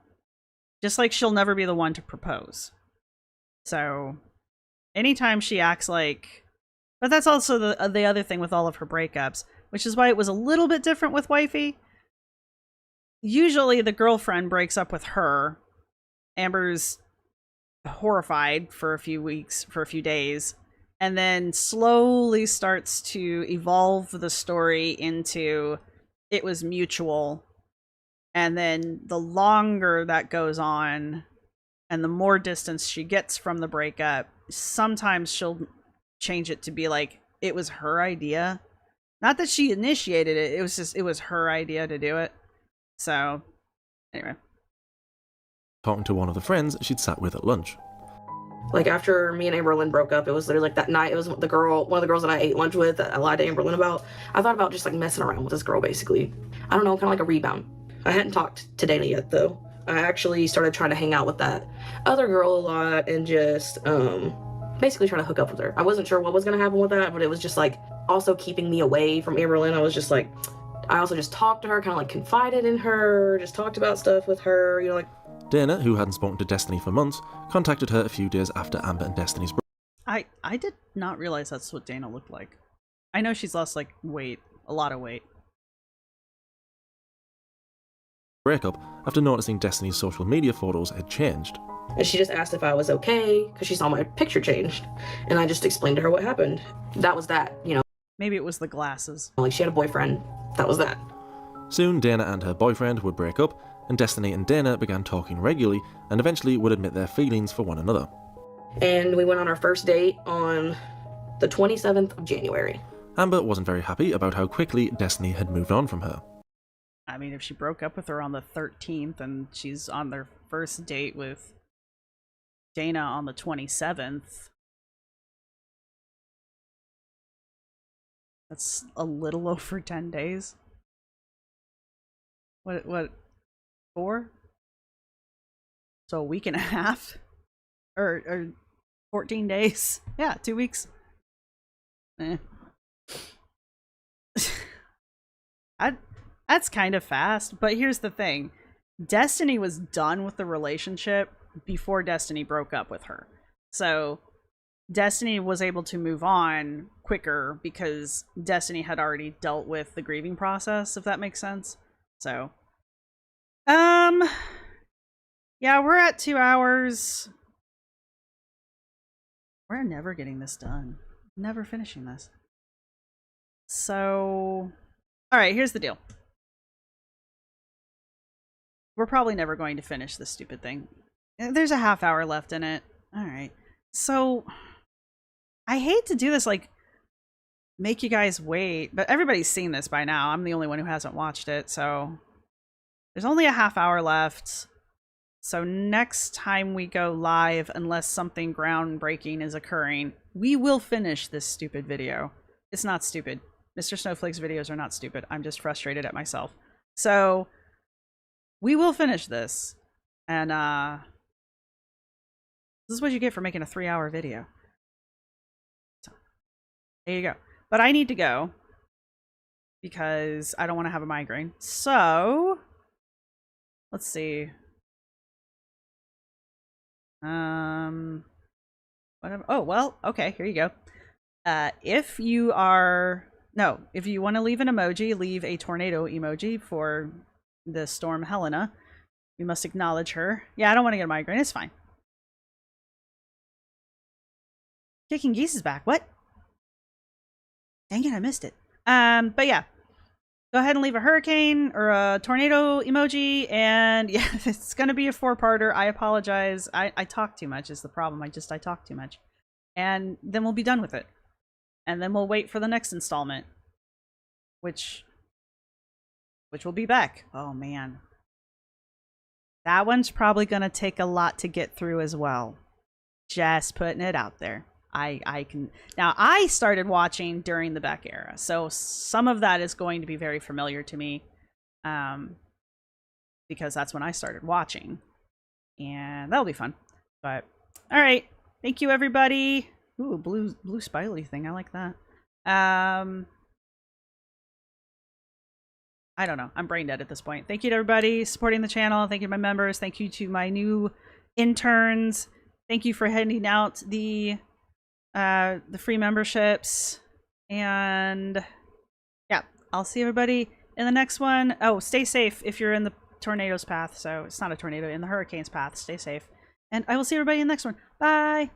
B: Just like she'll never be the one to propose. So, anytime she acts like... But that's also the other thing with all of her breakups, which is why it was a little bit different with Wifey. Usually the girlfriend breaks up with her. Amber's horrified for a few weeks, for a few days, and then slowly starts to evolve the story into it was mutual. And then the longer that goes on and the more distance she gets from the breakup, sometimes she'll change it to be like it was her idea. Not that she initiated it, it was her idea to do it. So anyway,
E: Talking to one of the friends she'd sat with at lunch.
D: Like, after me and Amberlyn broke up, it was literally like that night. It was one of the girls that I ate lunch with that I lied to Amberlyn about. I thought about just like messing around with this girl, basically. I don't know, kind of like a rebound. I hadn't talked to Dana yet, though. I actually started trying to hang out with that other girl a lot and just basically trying to hook up with her. I wasn't sure what was going to happen with that, but it was just like also keeping me away from Amberlyn. I was just like, I also just talked to her, kind of like confided in her, just talked about stuff with her, you know, like.
E: Dana, who hadn't spoken to Destiny for months, contacted her a few days after Amber and Destiny's
B: I did not realize that's what Dana looked like. I know she's lost like weight, a lot of weight.
E: breakup after noticing Destiny's social media photos had changed.
D: And she just asked if I was okay because she saw my picture changed. And I just explained to her what happened. That was that, you know.
B: Maybe it was the glasses.
D: Like, she had a boyfriend. That was that.
E: Soon, Dana and her boyfriend would break up, and Destiny and Dana began talking regularly and eventually would admit their feelings for one another.
D: And we went on our first date on the 27th of January.
E: Amber wasn't very happy about how quickly Destiny had moved on from her.
B: I mean, if she broke up with her on the 13th and she's on their first date with Dana on the 27th, that's a little over 10 days. What, 4? So a week and a half? Or 14 days? Yeah, 2 weeks. That's kind of fast, but here's the thing. Destiny was done with the relationship before Destiny broke up with her. So Destiny was able to move on quicker because Destiny had already dealt with the grieving process, if that makes sense. So, yeah, we're at 2 hours. We're never getting this done. Never finishing this. So, all right, here's the deal. We're probably never going to finish this stupid thing. There's a half hour left in it. All right. So, I hate to do this, like, make you guys wait, but everybody's seen this by now. I'm the only one who hasn't watched it, so there's only a half hour left. So next time we go live, unless something groundbreaking is occurring, we will finish this stupid video. It's not stupid. Mr. Snowflake's videos are not stupid. I'm just frustrated at myself. So we will finish this. And this is what you get for making a 3-hour video. So, there you go. But I need to go because I don't want to have a migraine. So let's see. Whatever. Oh, well, okay, here you go. If you want to leave an emoji, leave a tornado emoji for the storm Helena. We must acknowledge her. Yeah, I don't want to get a migraine. It's fine. Kicking Geese is back. What? Dang it, I missed it. But yeah. Go ahead and leave a hurricane or a tornado emoji, and yeah, it's gonna be a 4-parter. I apologize. I talk too much is the problem. I talk too much. And then we'll be done with it. And then we'll wait for the next installment. Which will be back. Oh man. That one's probably gonna take a lot to get through as well. Just putting it out there. I started watching during the Beck era, so some of that is going to be very familiar to me, because that's when I started watching, and that'll be fun. But all right, thank you everybody. Ooh, blue spirally thing. I like that. I don't know. I'm brain dead at this point. Thank you to everybody supporting the channel. Thank you to my members. Thank you to my new interns. Thank you for handing out the free memberships, and yeah, I'll see everybody in the next one. Oh, stay safe if you're in the tornado's path. So it's not a tornado, in the hurricane's path. Stay safe, and I will see everybody in the next one. Bye.